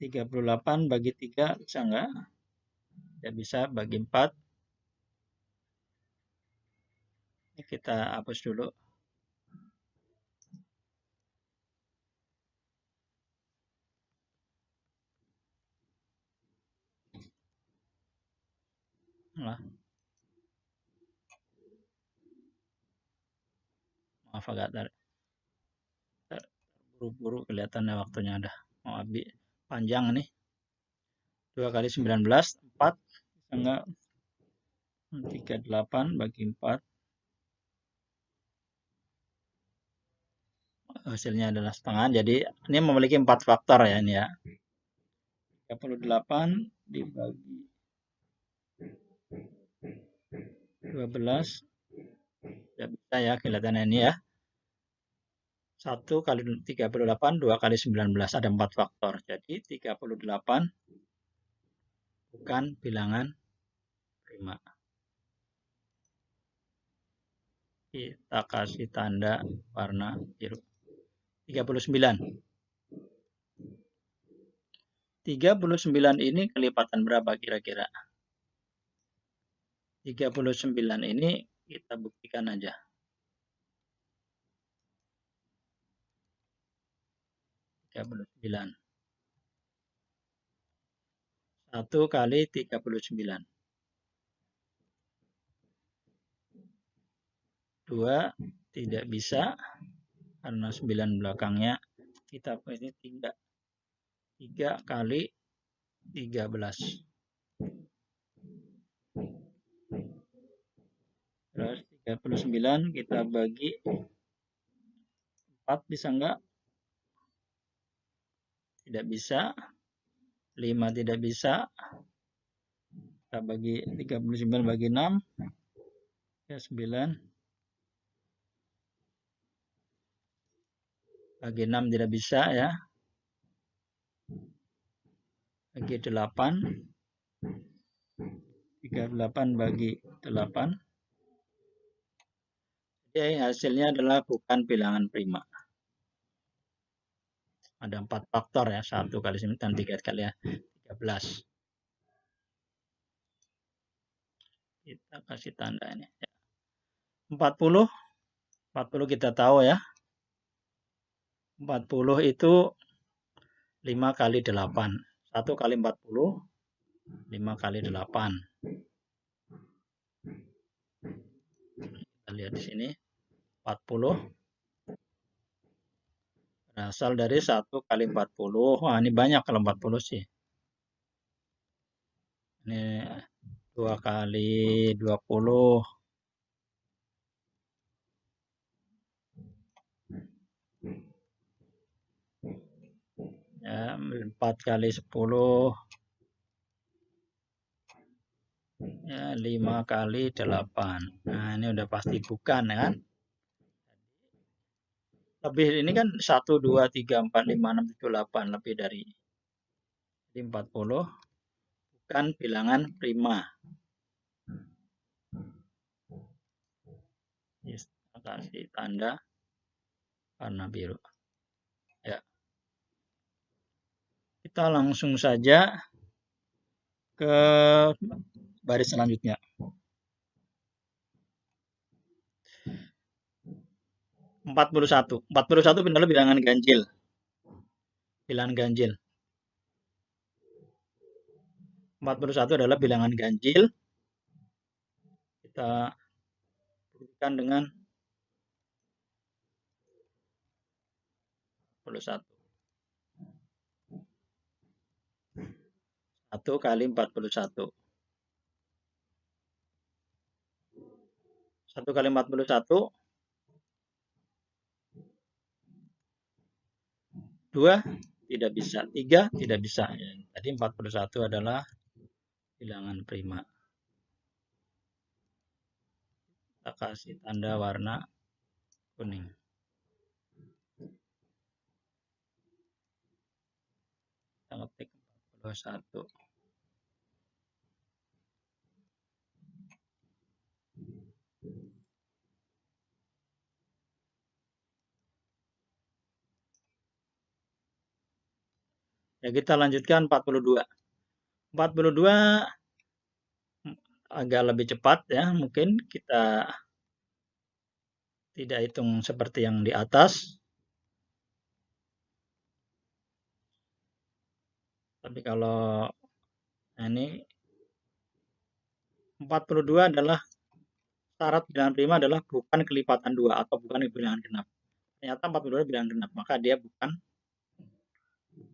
38 bagi 3 bisa enggak? Ya bisa, bagi 4. Ini kita hapus dulu. Nah. Maaf agak terburu-buru kelihatannya waktunya udah mau habis. Panjang nih. 2 kali 19, 4. Bisa enggak? 38 bagi 4. Hasilnya adalah setengah. Jadi ini memiliki 4 faktor ya ini ya. 38 dibagi 12. Ya bisa ya kelihatannya ini ya. 1 kali 38, 2 kali 19. Ada 4 faktor. Jadi 38 bukan bilangan prima. Kita kasih tanda warna biru. 39. 39 ini kelipatan berapa kira-kira? 39 ini kita buktikan aja. 39. 1 kali 39. 2 tidak bisa karena 9 belakangnya. Kita ini 3. 3 kali 13. Terus 39 kita bagi 4 bisa enggak? Tidak bisa. 5 tidak bisa. Kita bagi 39 bagi 6. Ya 9. Bagi 6 tidak bisa ya. Bagi 8. 38 bagi 8. Jadi hasilnya adalah bukan bilangan prima. Ada 4 faktor ya. 1 kali 9 dan 3 kali 13. Kita kasih tanda ini. 40. 40 kita tahu ya. 40 itu 5 kali 8. 1 kali 40. 5 kali 8. Kita lihat di sini. 40 berasal dari 1 kali 40. Wah, ini banyak kalau 40 sih. Ini 2 kali 20. Ya, 4 kali 10. Ya, 5 kali 8. Nah, ini udah pasti bukan ya kan? Lebih ini kan 1, 2, 3, 4, 5, 6, 7, 8. Lebih dari 40. Bukan bilangan prima. Kita kasih tanda warna biru. Ya. Kita langsung saja ke baris selanjutnya. 41. 41 adalah bilangan ganjil. bilangan ganjil. 41 adalah bilangan ganjil. Kita buktikan dengan 41. 1 kali 41. 1 kali 41. 2 tidak bisa. 3 tidak bisa. Jadi 41 adalah bilangan prima. Kita kasih tanda warna kuning. Kita ngetik 41. Ya, kita lanjutkan 42. 42 agak lebih cepat ya, mungkin kita tidak hitung seperti yang di atas. Tapi kalau ini 42 adalah syarat bilangan prima adalah bukan kelipatan 2 atau bukan bilangan genap. Ternyata 42 bilangan genap, maka dia bukan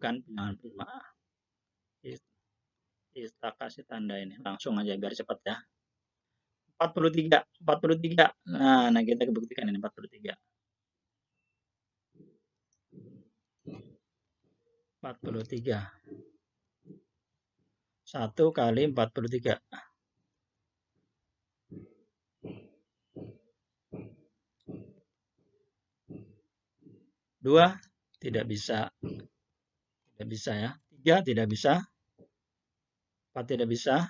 bilangan prima. Kita kasih tanda ini langsung aja biar cepat ya. 43. Nah kita buktikan ini 43. 43. 1 kali 43. 2 tidak bisa. Tidak bisa ya. 3 tidak bisa. 4 tidak bisa.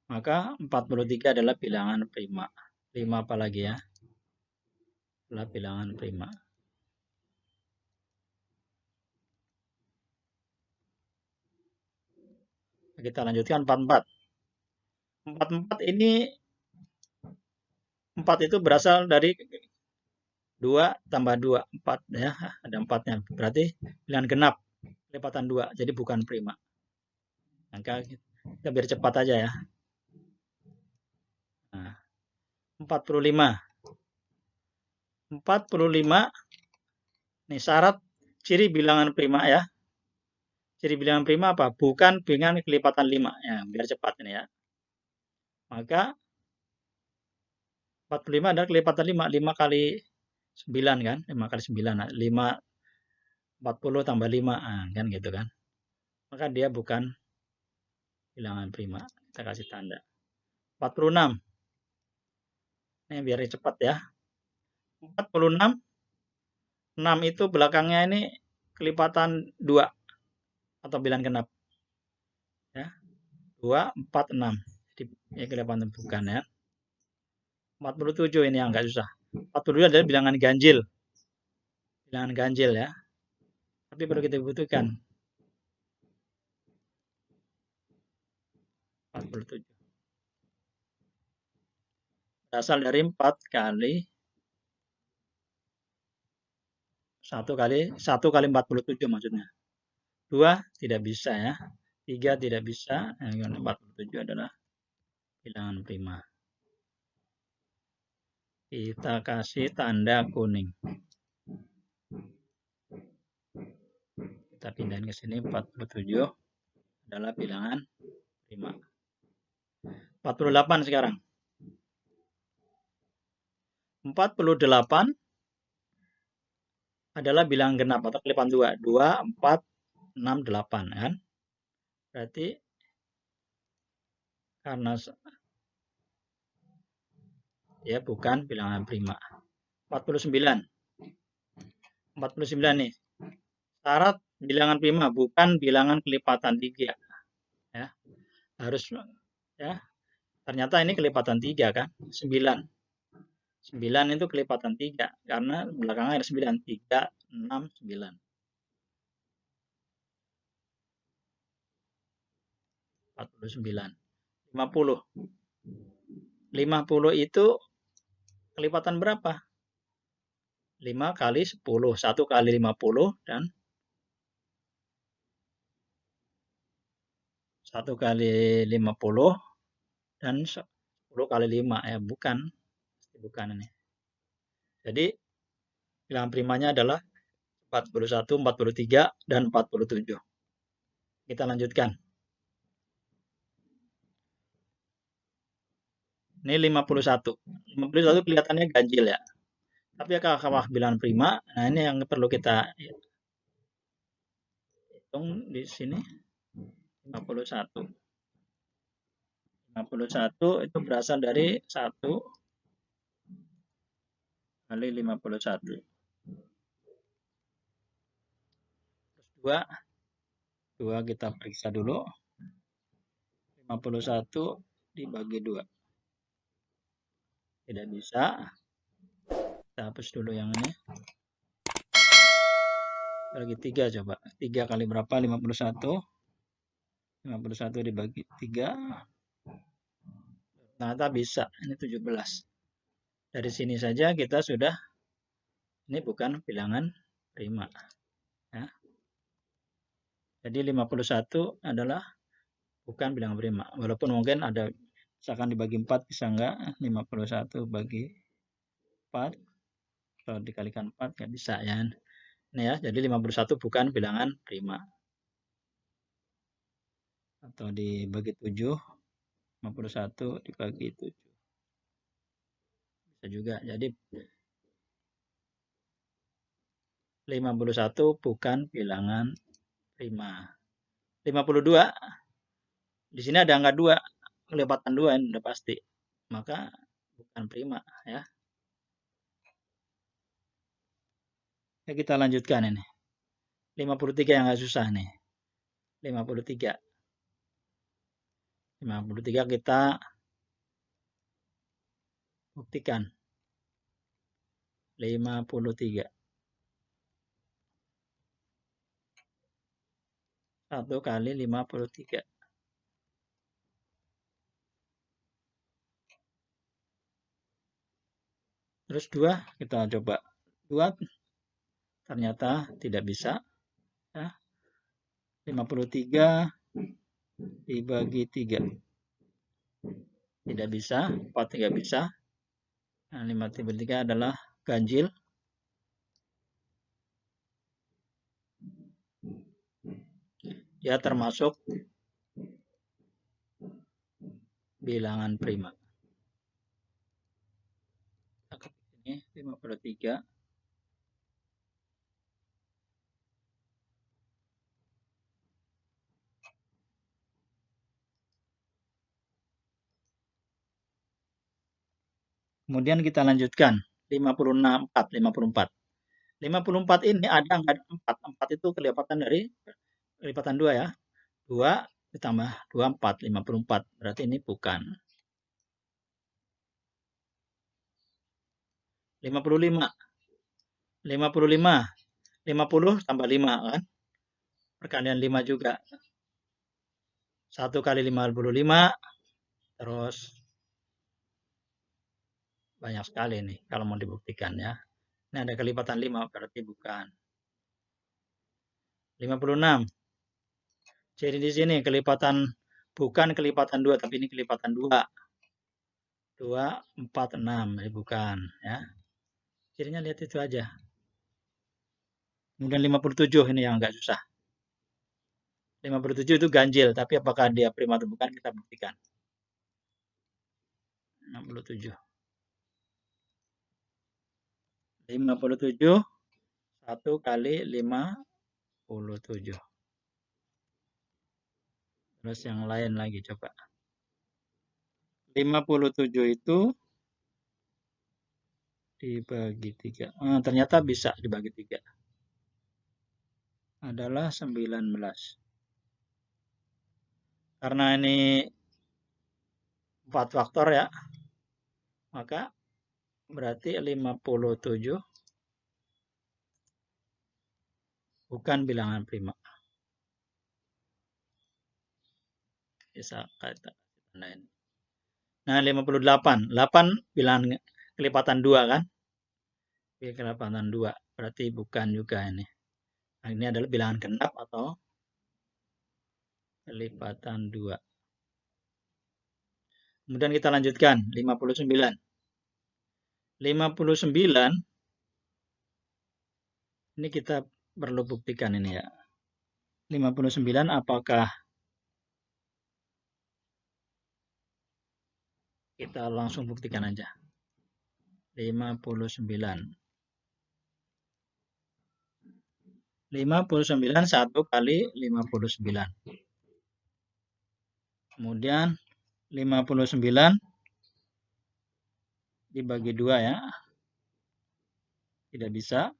Maka 43 adalah bilangan prima. Prima apa lagi ya? Adalah bilangan prima. Kita lanjutkan 44. 44 ini 4 itu berasal dari 2 tambah 2, 4 ya, ada 4-nya. Berarti bilangan genap, kelipatan 2, jadi bukan prima. Maka kita biar cepat aja ya. Nah, 45. 45 ini syarat ciri bilangan prima ya. Ciri bilangan prima apa? Bukan bilangan kelipatan 5 ya, biar cepat ini ya. Maka 45 adalah kelipatan 5, 5 kali 9 kan, 5 kali 9, 5, 40 tambah 5, kan gitu kan. Maka dia bukan bilangan prima. Kita kasih tanda. 46. Ini biar cepat ya. 46. 6 itu belakangnya ini kelipatan 2 atau bilangan genap. Ya. 2, 4, 6. Jadi ya kelipatan bukan ya. 47 ini yang agak susah. 47 adalah bilangan ganjil. Bilangan ganjil ya. Tapi perlu kita butuhkan. 47. Berasal dari 4 kali 1 kali 47 maksudnya. 2 tidak bisa ya. 3 tidak bisa. 47 adalah bilangan prima. Kita kasih tanda kuning. Kita pindahin ke sini. 47 adalah bilangan prima. 48 sekarang. 48 adalah bilangan genap atau kelipatan 2. 2, 4, 6, 8 kan. Berarti karena dia bukan bilangan prima. 49. 49 nih. Syarat bilangan prima bukan bilangan kelipatan 3. Ya. Harus ya. Ternyata ini kelipatan 3 kan? 9. 9 itu kelipatan 3 karena belakangnya ada 9. 3, 6, 9. 49. 50. 50 itu kelipatan berapa? 5 kali 10. 1 kali 50 dan 1 kali 50 dan 10 kali 5. Ya, bukan. Bukan ini. Jadi, bilangan primanya adalah 41, 43, dan 47. Kita lanjutkan. Ini 51. 51 kelihatannya ganjil ya. Tapi apakah bilangan prima? Nah, ini yang perlu kita hitung di sini. 51. 51 itu berasal dari 1 kali 51. Terus 2 kita periksa dulu. 51 dibagi 2. Tidak bisa. Kita hapus dulu yang ini. Bagi 3 coba. 3 kali berapa? 51. 51 dibagi 3. Ternyata bisa. Ini 17. Dari sini saja kita sudah, ini bukan bilangan prima. Ya. Jadi 51 adalah bukan bilangan prima. Walaupun mungkin ada, misalkan dibagi 4 bisa enggak, 51 bagi 4 atau dikalikan 4 nggak bisa ya. Ini ya, jadi 51 bukan bilangan prima. Atau dibagi 7, 51 dibagi 7. Bisa juga. Jadi 51 bukan bilangan prima. 52, di sini ada angka 2, kelipatan 2 ini udah pasti. Maka bukan prima ya. Ya, kita lanjutkan ini. 53 yang nggak susah nih. 53. 53 kita buktikan. 53. 1 kali 53. Terus 2 kita coba. 2 ternyata tidak bisa. Ya. 53 dibagi 3. Tidak bisa. 4 tidak bisa. Nah, 53 adalah ganjil. Dia termasuk bilangan prima. Ini 53. Kemudian kita lanjutkan. 54. 54 ini ada angka 4. 4 itu kelipatan dari kelipatan 2 ya. 2 ditambah 2, 4. 54. Berarti ini bukan. 55. 50 tambah 5 kan. Perkalian 5 juga. 1 kali 55. Terus banyak sekali nih kalau mau dibuktikan ya. Ini ada kelipatan 5 berarti bukan. 56. Jadi di sini kelipatan, bukan kelipatan 2 tapi ini kelipatan 2. 2, 4, 6. Ini bukan ya. Cirinya lihat itu aja. Kemudian 57 ini yang agak susah. 57 itu ganjil, tapi apakah dia prima atau bukan kita buktikan. 67. 57 1 kali 57. Terus yang lain lagi coba. 57 itu dibagi 3. Ternyata bisa dibagi 3. Adalah 19. Karena ini 4 faktor ya. Maka berarti 57 bukan bilangan prima. Bisa kita tandain. Nah, 58. 8 bilangan kelipatan 2 kan. kelipatan 2. Berarti bukan juga ini. Nah, ini adalah bilangan genap atau kelipatan 2. Kemudian kita lanjutkan, 59. 59, ini kita perlu buktikan ini ya. 59 apakah kita langsung buktikan aja. 59. 59 1 kali 59. Kemudian 59 dibagi 2 ya. Tidak bisa.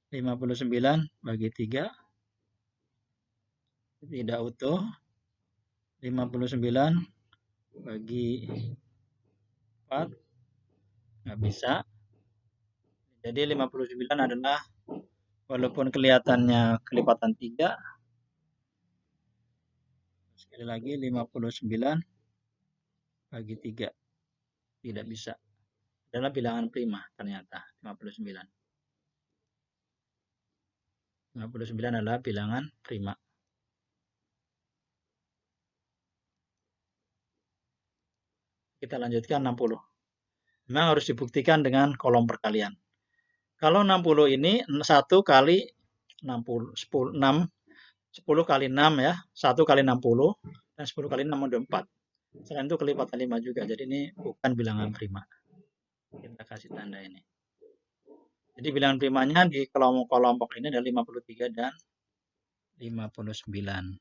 59 bagi 3. Tidak utuh. 59 bagi 4. Nggak bisa. Jadi 59 adalah, walaupun kelihatannya kelipatan 3, sekali lagi 59 bagi 3. Tidak bisa. Adalah bilangan prima ternyata 59. 59 adalah bilangan prima. Kita lanjutkan 60. Memang harus dibuktikan dengan kolom perkalian. Kalau 60 ini 1 kali 60, 10 kali 6 ya. 1 kali 60 dan 10 kali 6 ada 4. Selain itu kelipatan 5 juga. Jadi ini bukan bilangan prima. Kita kasih tanda ini. Jadi bilangan primanya di kelompok ini ada 53 dan 59.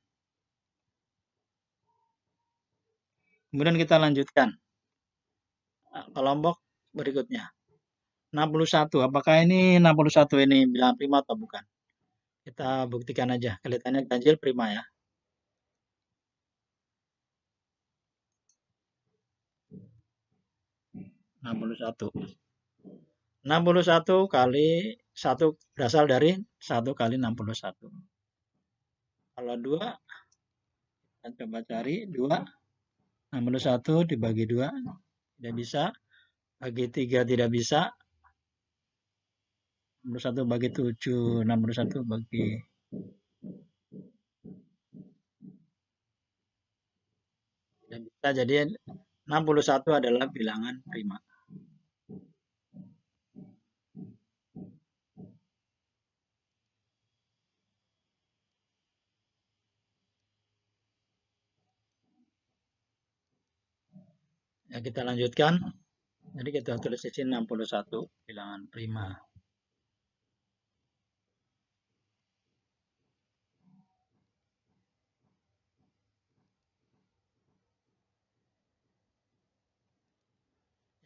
Kemudian kita lanjutkan. Kelompok berikutnya. 61. Apakah ini 61 ini bilangan prima atau bukan? Kita buktikan aja. Kelihatannya ganjil prima ya. 61. 61 kali 1 berasal dari 1 kali 61. Kalau 2, kita coba cari 2. 61 dibagi 2. Tidak bisa. Bagi 3 tidak bisa. 61 bagi 7. 61 bagi tidak bisa. Jadi 61 adalah bilangan prima. Ya, kita lanjutkan. Jadi kita tulis di sini 61 bilangan prima.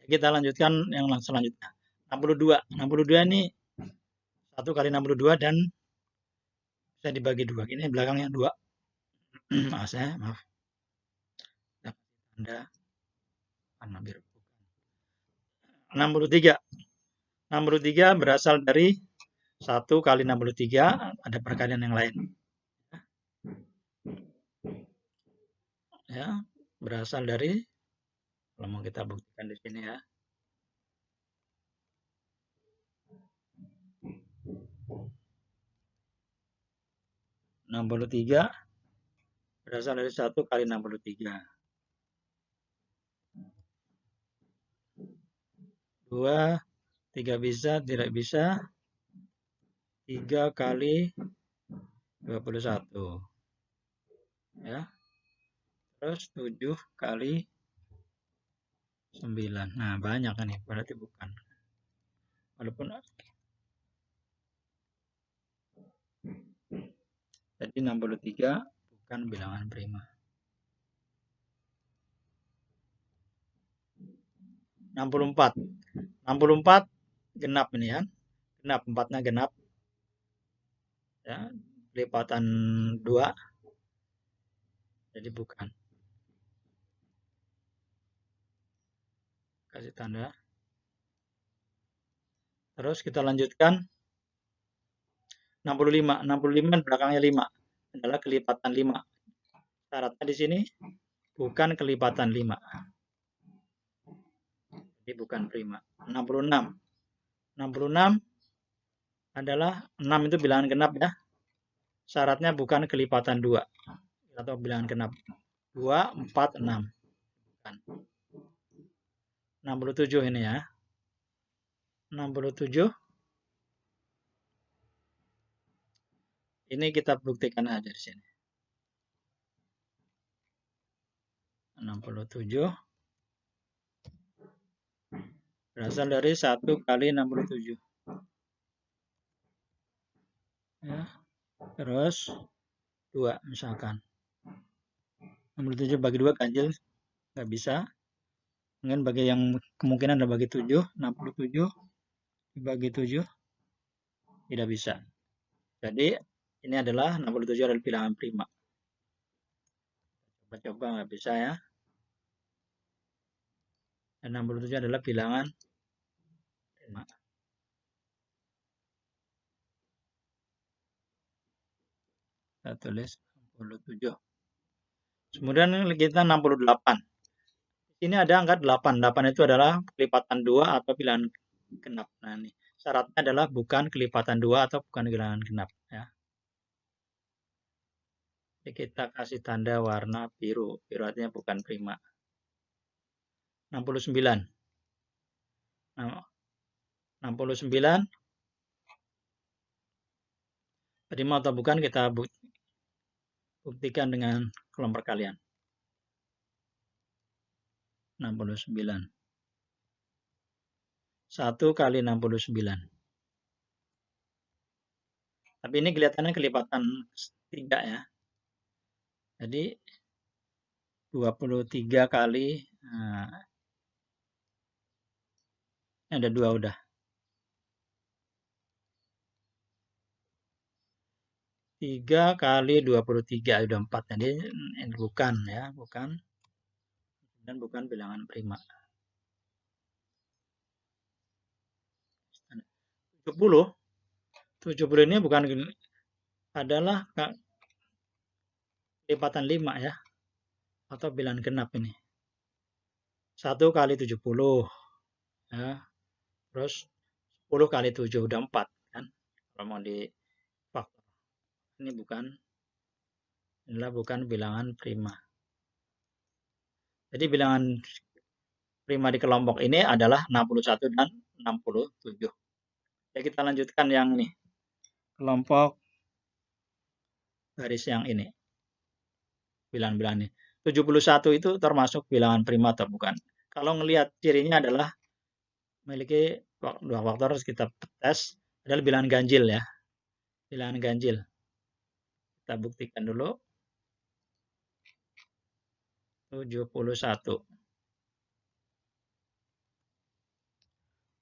Kita lanjutkan yang selanjutnya. 62. 62 ini 1 kali 62 dan bisa dibagi 2. Ini belakangnya 2. Maaf. Tanda warna biru. 63. 63 berasal dari 1 kali 63, ada perkalian yang lain. Ya, berasal dari, kalau mau kita buktikan di sini ya. (63) berasal dari 1 kali 63. 2, 3 bisa, tidak bisa. 3 kali 21. Ya. Terus 7 kali 9. Nah, banyak kan nih, berarti bukan. Walaupun jadi 63 bukan bilangan prima. 64. 64 genap ini ya. Genap, 4-nya genap. Ya, lipatan 2. Jadi bukan. Kasih tanda. Terus kita lanjutkan. 65. 65 belakangnya 5. Adalah kelipatan 5. Syaratnya di sini bukan kelipatan 5. Jadi bukan prima. 66. 66 adalah 6 itu bilangan genap ya. Syaratnya bukan kelipatan 2 atau bilangan genap. 2, 4, 6. Bukan. 67 ini ya. 67. Ini kita buktikan aja di sini. 67 berasal dari 1 kali 67. Ya. Terus 2 misalkan. 67 bagi 2 ganjil, nggak bisa. Kemudian bagi yang kemungkinan ada bagi 7, 67 dibagi 7 tidak bisa. Jadi ini adalah 67 adalah bilangan prima. Coba-coba nggak bisa ya. Dan 67 adalah bilangan prima. Kita tulis 67. Kemudian kita 68. Ini ada angka 8. 8 itu adalah kelipatan 2 atau bilangan genap. Nah, ini syaratnya adalah bukan kelipatan 2 atau bukan bilangan genap ya. Jadi kita kasih tanda warna biru. Biru artinya bukan prima. 69. Nah, 69 prima atau bukan kita buktikan dengan kolom perkalian. 69. 1 kali 69. Tapi ini kelihatannya kelipatan 3 ya. Jadi 23 kali, nah, ada 2 udah. 3 kali 23 udah 4. Jadi bukan ya, bukan. Dan bukan bilangan prima. 70. 70 ini bukan adalah kelipatan 5 ya. Atau bilangan genap ini. 1 kali 70 ya. Terus 10 kali 7 udah 4 kan. Kalau mau di faktor. Ini adalah bukan bilangan prima. Jadi bilangan prima di kelompok ini adalah 61 dan 67. Jadi kita lanjutkan yang ini. Kelompok garis yang ini. Bilangan-bilangan ini. 71 itu termasuk bilangan prima atau bukan? Kalau ngelihat cirinya adalah memiliki 2 faktor, harus kita tes adalah bilangan ganjil ya. Bilangan ganjil. Kita buktikan dulu. 71.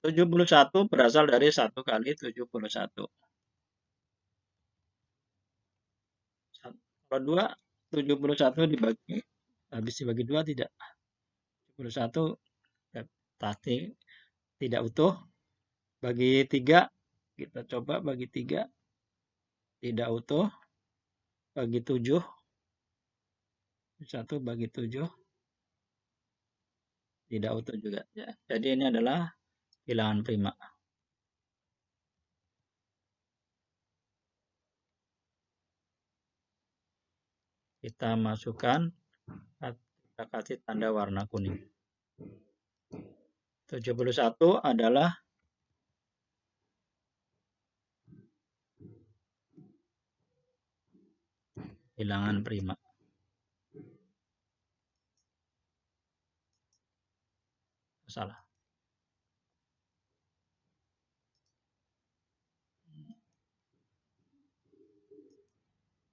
71 berasal dari 1 kali 71. Kalau 2, 71 dibagi, habis dibagi 2 tidak. 71 pasti tidak utuh. Bagi 3, kita coba bagi 3. Tidak utuh. Bagi 7. 1 bagi 7. Tidak utuh juga. Ya. Jadi ini adalah bilangan prima. Kita masukkan, kita kasih tanda warna kuning. 71 adalah bilangan prima. Salah.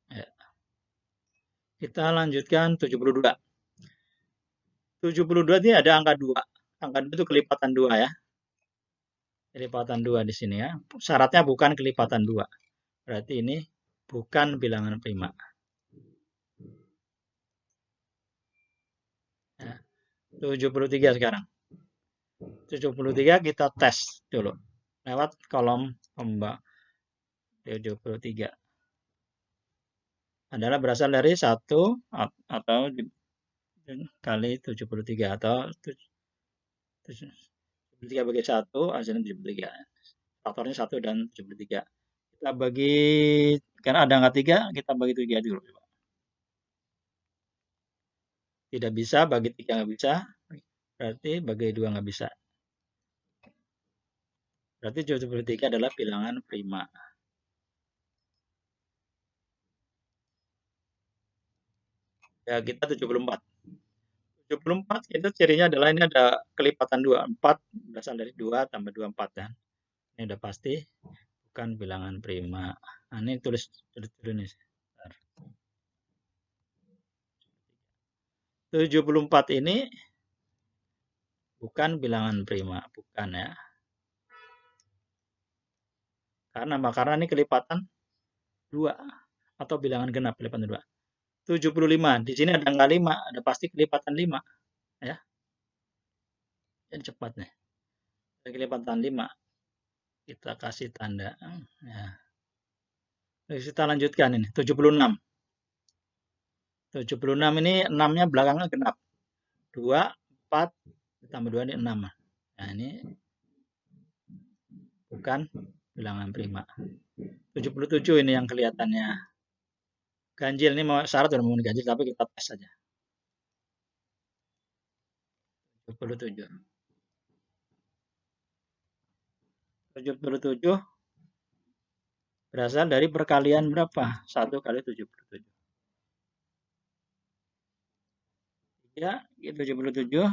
Ya. Kita lanjutkan 72. 72 ini ada angka 2. Angka 2 itu kelipatan 2 ya. Kelipatan 2 di sini ya. Syaratnya bukan kelipatan 2. Berarti ini bukan bilangan prima. Ya. 73 sekarang. 73 kita tes dulu. Lewat kolom pembak 73. Adalah berasal dari 1 atau kali 73 atau 73 bagi 1 hasilnya 73. faktornya 1 dan 73. Kita bagi, karena ada angka 3, kita bagi 3 dulu. Tidak bisa, bagi 3 nggak bisa, berarti bagi 2 nggak bisa. Berarti 73 adalah bilangan prima. Ya, kita 74. 74 itu cirinya adalah ini ada kelipatan 2. 4 berasal dari 2 tambah 2, 4 kan. Ini udah pasti bukan bilangan prima. Nah, ini tulis dulu nih. 74 ini bukan bilangan prima, bukan ya. Karena ini kelipatan 2 atau bilangan genap kelipatan 2. 75. Di sini ada angka 5, ada pasti kelipatan 5 ya. Yang cepat nih. Ada kelipatan 5. Kita kasih tanda ya. Terus kita lanjutkan ini 76. 76 ini 6-nya belakangnya genap. 2, 4 ditambah 2 ini 6. Nah, ini bukan bilangan prima. 77 ini yang kelihatannya ganjil, ini mau syarat udah mau ganjil tapi kita tes saja. 77. 77 berasal dari perkalian berapa? 1 kali 77. Ya, 77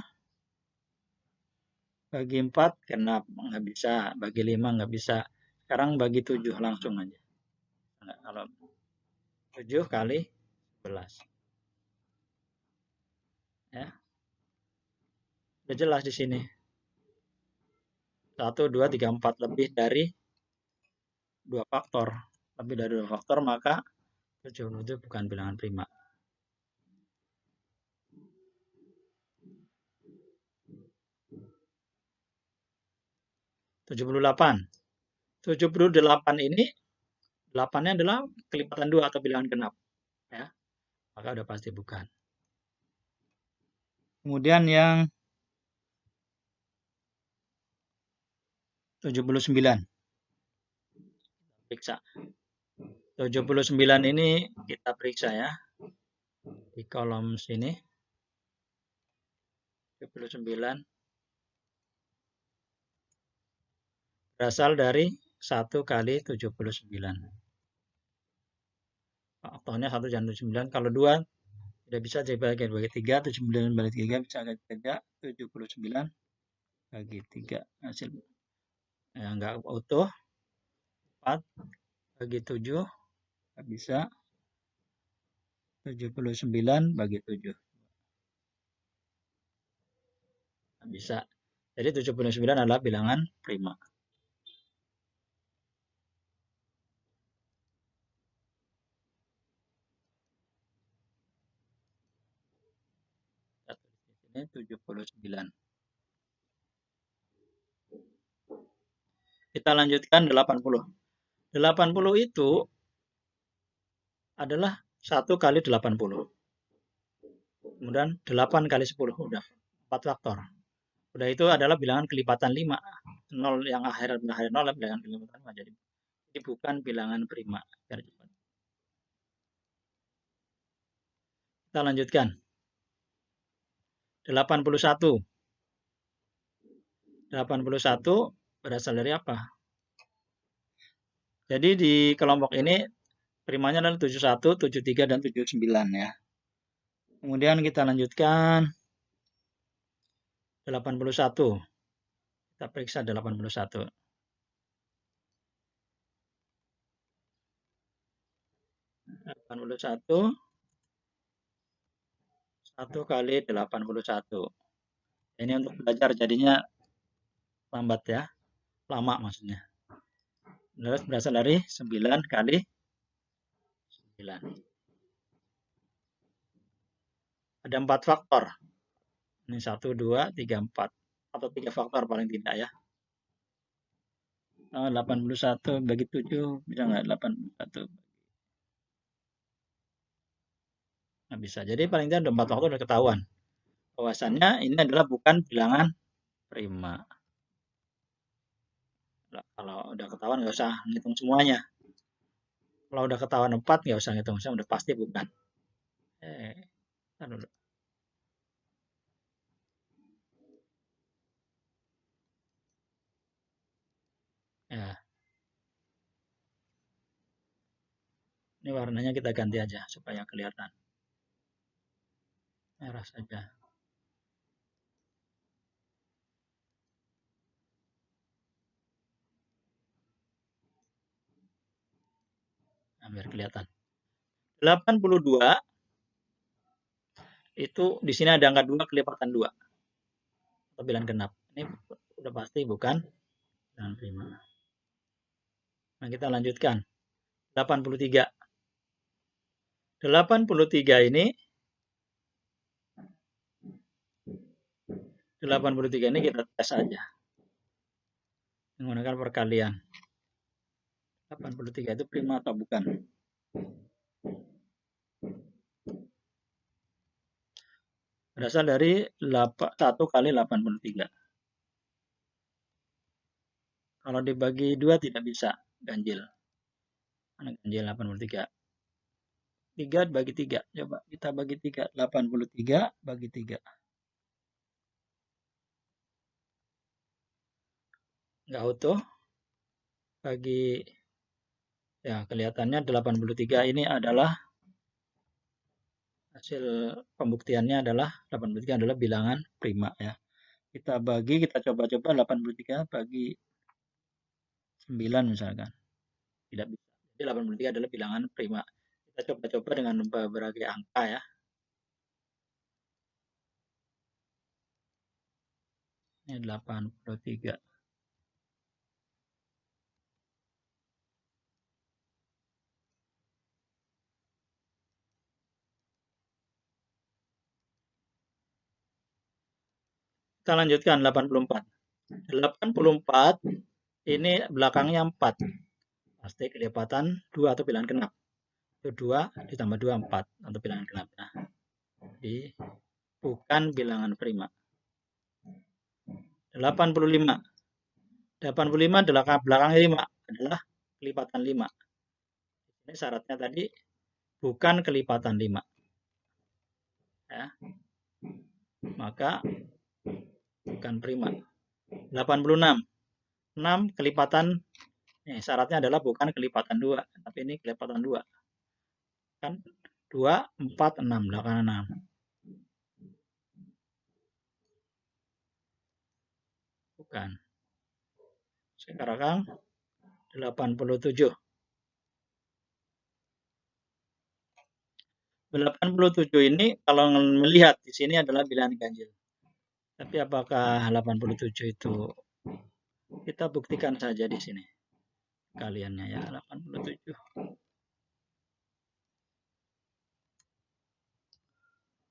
bagi 4 genap, nggak bisa. Bagi 5 nggak bisa. Sekarang bagi 7 langsung aja. Nah, kalau 7 kali 11. Ya. Udah jelas di sini. 1, 2, 3, 4 lebih dari 2 faktor. Lebih dari 2 faktor, maka 77 bukan bilangan prima. (78) 78 ini 8-nya adalah kelipatan 2 atau bilangan genap. Ya. Maka udah pasti bukan. Kemudian yang 79. Periksa. 79 ini kita periksa ya. Di kolom sini. 79 berasal dari 1 kali 79. Faktornya 1 dan 79. Kalau 2 tidak bisa dibagi 3. 79 bagi 3 bisa bagi 3. 79 bagi 3. Hasil ya, enggak utuh. 4 bagi 7 nggak bisa. 79 bagi 7 nggak bisa. Jadi 79 adalah bilangan prima. Ini 79. Kita lanjutkan 80. 80 itu adalah 1 kali 80. Kemudian 8 kali 10. Udah 4 faktor. Udah itu adalah bilangan kelipatan 5. 0 yang akhir 0 adalah bilangan kelipatan 5. Jadi ini bukan bilangan prima. Kita lanjutkan. 81. 81 berasal dari apa? Jadi di kelompok ini primanya adalah 71, 73, dan 79 ya. Kemudian kita lanjutkan 81. Kita periksa 81. 81 1 kali 81. Ini untuk belajar jadinya lambat ya. Lama maksudnya. Terus berasal dari 9 kali 9. Ada 4 faktor. Ini 1, 2, 3, 4. Atau 3 faktor paling tidak ya. 81 bagi 7. Bisa nggak 81? Nggak bisa. Jadi paling tidak ada 4 faktor udah ketahuan. Bahwasannya ini adalah bukan bilangan prima. Kalau udah ketahuan nggak usah ngitung semuanya. Kalau udah ketahuan 4 nggak usah ngitung, saya udah pasti bukan. Dulu. Ya, ini warnanya kita ganti aja supaya kelihatan. Merah saja. Nah, biar kelihatan. 82 itu di sini ada angka 2 kelipatan 2. Atau bilangan genap. Ini udah pasti bukan bilangan prima. Nah, kita lanjutkan. 83. 83 ini 83 ini kita tes aja. Menggunakan perkalian. 83 itu prima atau bukan? Berasal dari 1 kali 83. Kalau dibagi 2 tidak bisa, ganjil. Mana ganjil 83? 3 bagi 3. Coba kita bagi 3. 83 bagi 3. Nggak utuh. Bagi, ya kelihatannya 83 ini adalah, hasil pembuktiannya adalah 83 adalah bilangan prima ya. Kita bagi, kita coba-coba 83 bagi 9 misalkan. Tidak bisa. Jadi 83 adalah bilangan prima. Kita coba-coba dengan berbagai angka ya. Ini 83. Kita lanjutkan 84. 84 ini belakangnya 4. Pasti kelipatan 2 atau bilangan genap. Itu 2 ditambah 2, 4 atau bilangan genap. Nah, jadi bukan bilangan prima. 85. 85 belakangnya 5 adalah kelipatan 5. Ini syaratnya tadi bukan kelipatan 5. Ya. Maka bukan prima. 86. 6 kelipatan, syaratnya adalah bukan kelipatan 2, tapi ini kelipatan 2. Kan 2, 4, 6, belakang 6. Bukan. Sekarang 87. 87 ini kalau melihat di sini adalah bilangan ganjil. Tapi apakah 87 itu, kita buktikan saja di sini. Kaliannya ya 87.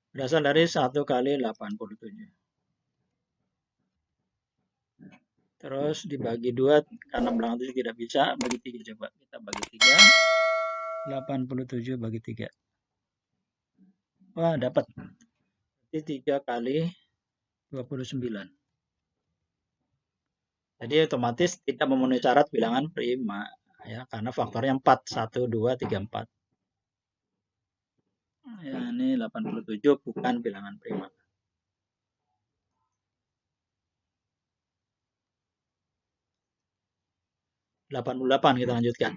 Berasal dari 1 kali 87. Terus dibagi 2 karena belakang 7 tidak bisa, bagi 3 coba. Kita bagi 3. 87 bagi 3. Wah, dapat. Jadi 3 kali 29. Jadi otomatis tidak memenuhi syarat bilangan prima ya, karena faktornya 4, 1, 2, 3, 4. Ya, ini 87 bukan bilangan prima. 88 kita lanjutkan.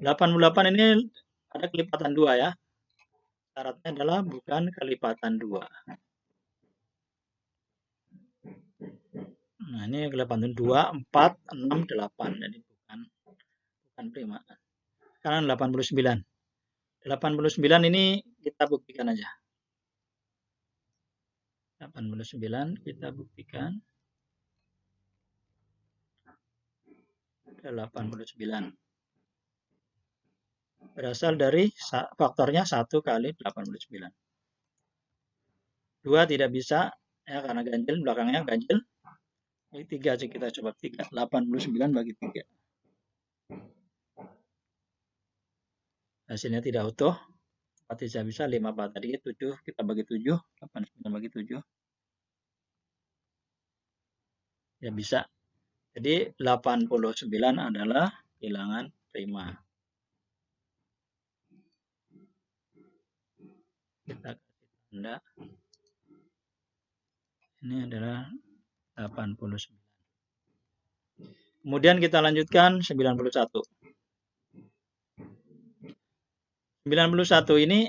88 ini ada kelipatan 2 ya. Syaratnya adalah bukan kelipatan 2. Nah, ini kelipatan 2, 4, 6, 8. Jadi bukan prima. Sekarang 89. 89 ini kita buktikan aja. 89 kita buktikan. 89. Berasal dari faktornya 1 kali 89. 2 tidak bisa ya karena ganjil, belakangnya ganjil. Ini 3 aja kita coba 3. 89 bagi 3. Hasilnya tidak utuh. 4 tidak bisa, 5 4 tadi 7 kita bagi 7, 89 bagi 7. Ya bisa. Jadi 89 adalah bilangan prima. Kita kasih tanda. Ini adalah 89. Kemudian kita lanjutkan 91. 91 ini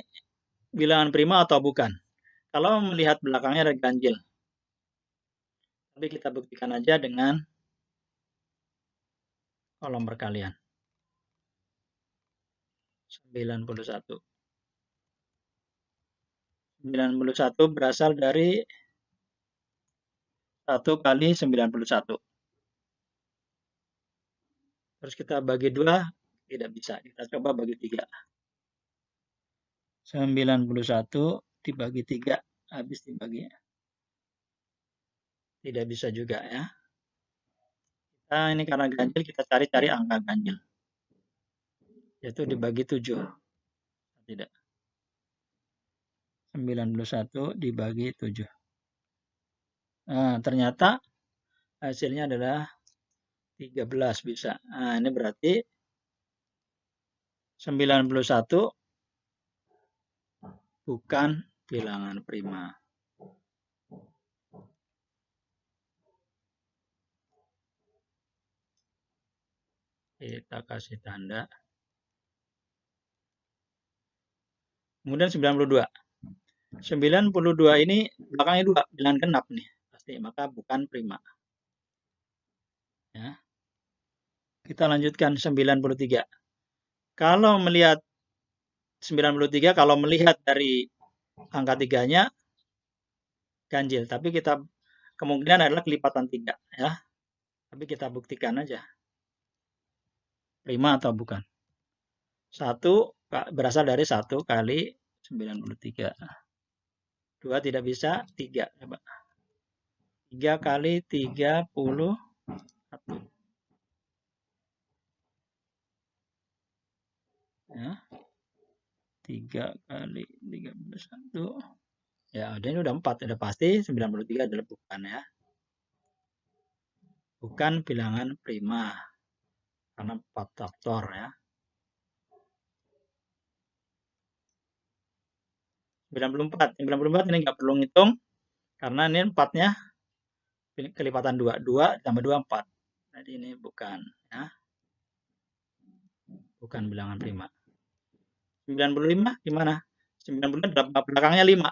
bilangan prima atau bukan? Kalau melihat belakangnya ada ganjil. Tapi kita buktikan aja dengan kolom perkalian. 91. 91 berasal dari 1 kali 91. Terus kita bagi 2, tidak bisa. Kita coba bagi 3. 91 dibagi 3, habis dibagi. Tidak bisa juga ya. Nah, ini karena ganjil, kita cari-cari angka ganjil. Yaitu dibagi 7. Tidak. 91 dibagi 7. Nah, ternyata hasilnya adalah 13 bisa. Nah, ini berarti 91 bukan bilangan prima. Kita kasih tanda. Kemudian 92. 92 ini belakangnya 2, bilangan genap nih. Pasti, maka bukan prima. Ya. Kita lanjutkan 93. Kalau melihat 93, kalau melihat dari angka 3-nya ganjil, tapi kita kemungkinan adalah kelipatan 3 ya. Tapi kita buktikan aja. Prima atau bukan. 1 berasal dari 1 kali 93. 2 tidak bisa, 3 coba. 3 kali 31. Ya. 3 kali 31. Ya, ini udah 4, udah pasti 93 adalah bukan ya. Bukan bilangan prima. Karena 4 faktor ya. 94 ini nggak perlu ngitung karena ini 4-nya kelipatan 2. 2 tambah 2, 4. Jadi ini bukan ya. Bukan bilangan prima. 95 gimana? 95 belakangnya 5.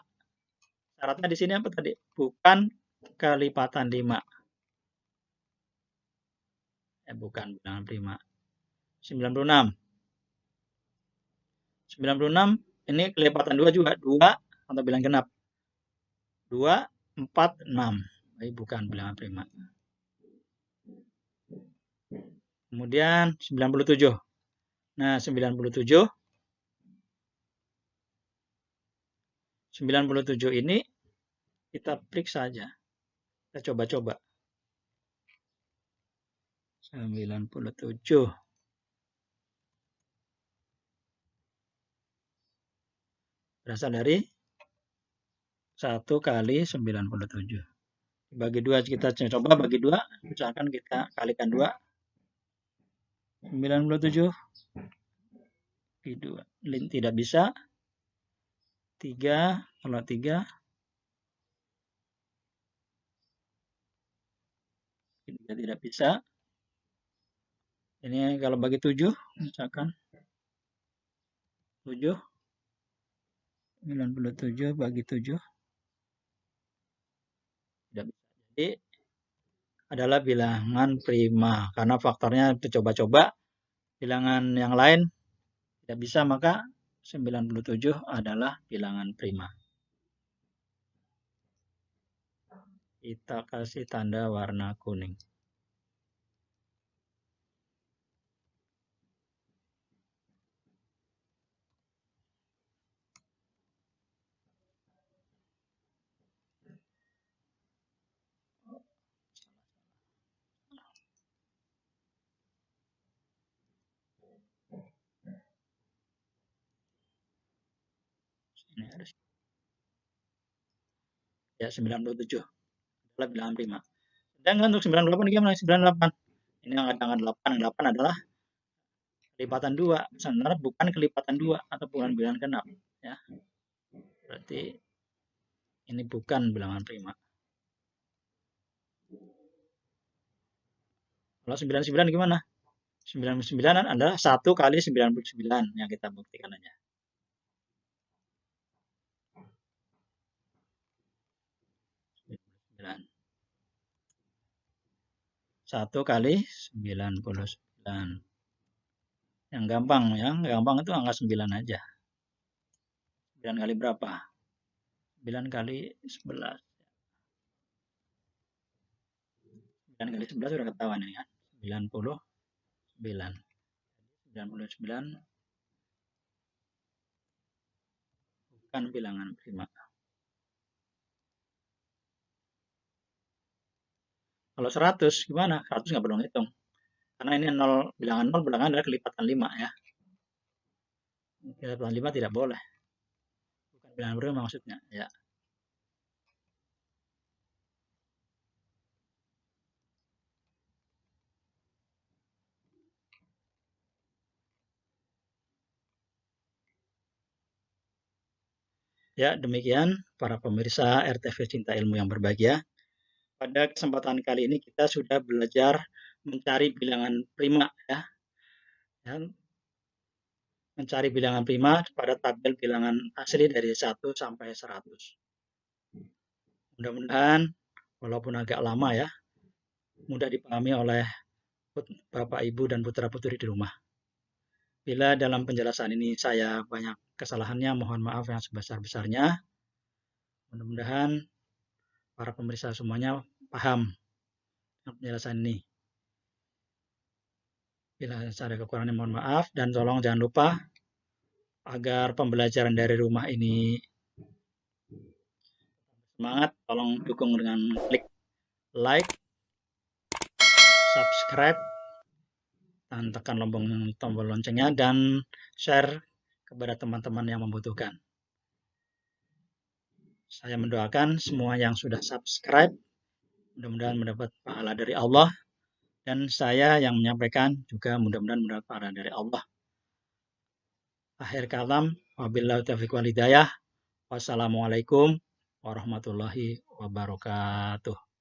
Syaratnya di sini apa tadi? Bukan kelipatan 5. Bukan bilangan prima. 96. 96 ini kelipatan 2 juga. 2 atau bilangan genap. 2, 4, 6. Ini bukan bilangan prima. Kemudian 97. Nah, 97 ini kita periksa aja. Kita coba-coba. 97. Berasal dari 1 kali 97. Bagi 2 kita coba bagi 2. Misalkan kita kalikan 2. 97 bagi 2. Tidak bisa. 3 kalau 3. Tidak bisa. Ini kalau bagi 7. Misalkan 7. 97 bagi 7. Tidak bisa. Jadi adalah bilangan prima. Karena faktornya coba-coba. Bilangan yang lain tidak bisa, maka 97 adalah bilangan prima. Kita kasih tanda warna kuning. Ini harus. Ya, 97 adalah bilangan prima. Dan untuk 98 gimana? 98. Ini angka 8. 8 adalah kelipatan 2. Sebenarnya bukan kelipatan 2 atau bukan bilangan genap. Ya. Berarti ini bukan bilangan prima. Kalau 99 gimana? 99 adalah 1 kali 99 yang kita buktikan aja. 1 kali 99. Yang gampang ya, gampang itu angka 9 aja. 9 kali berapa? 9 kali 11. 9 kali 11 sudah ketahuan ini kan. 99. 99 bukan bilangan prima. Kalau 100 gimana? 100 nggak perlu ngitung. Karena ini 0, bilangan 0 bilangan adalah kelipatan 5 ya. Kelipatan 5 tidak boleh. Bukan bilangan prima maksudnya ya. Ya, demikian para pemirsa RTV Cinta Ilmu yang berbahagia. Pada kesempatan kali ini kita sudah belajar mencari bilangan prima ya. Mencari bilangan prima pada tabel bilangan asli dari 1 sampai 100. Mudah-mudahan walaupun agak lama ya, mudah dipahami oleh Bapak, Ibu, dan putra-putri di rumah. Bila dalam penjelasan ini saya banyak kesalahannya, mohon maaf yang sebesar-besarnya. Mudah-mudahan para pemirsa semuanya paham penjelasan ini. Bila ada kekurangannya mohon maaf, dan tolong jangan lupa agar pembelajaran dari rumah ini semangat, tolong dukung dengan klik like, subscribe, dan tekan tombol loncengnya, dan share kepada teman-teman yang membutuhkan. Saya mendoakan semua yang sudah subscribe, mudah-mudahan mendapat pahala dari Allah, dan saya yang menyampaikan juga mudah-mudahan mendapat pahala dari Allah. Akhir kalam, wabillahi taufiq wal hidayah. Wassalamualaikum warahmatullahi wabarakatuh.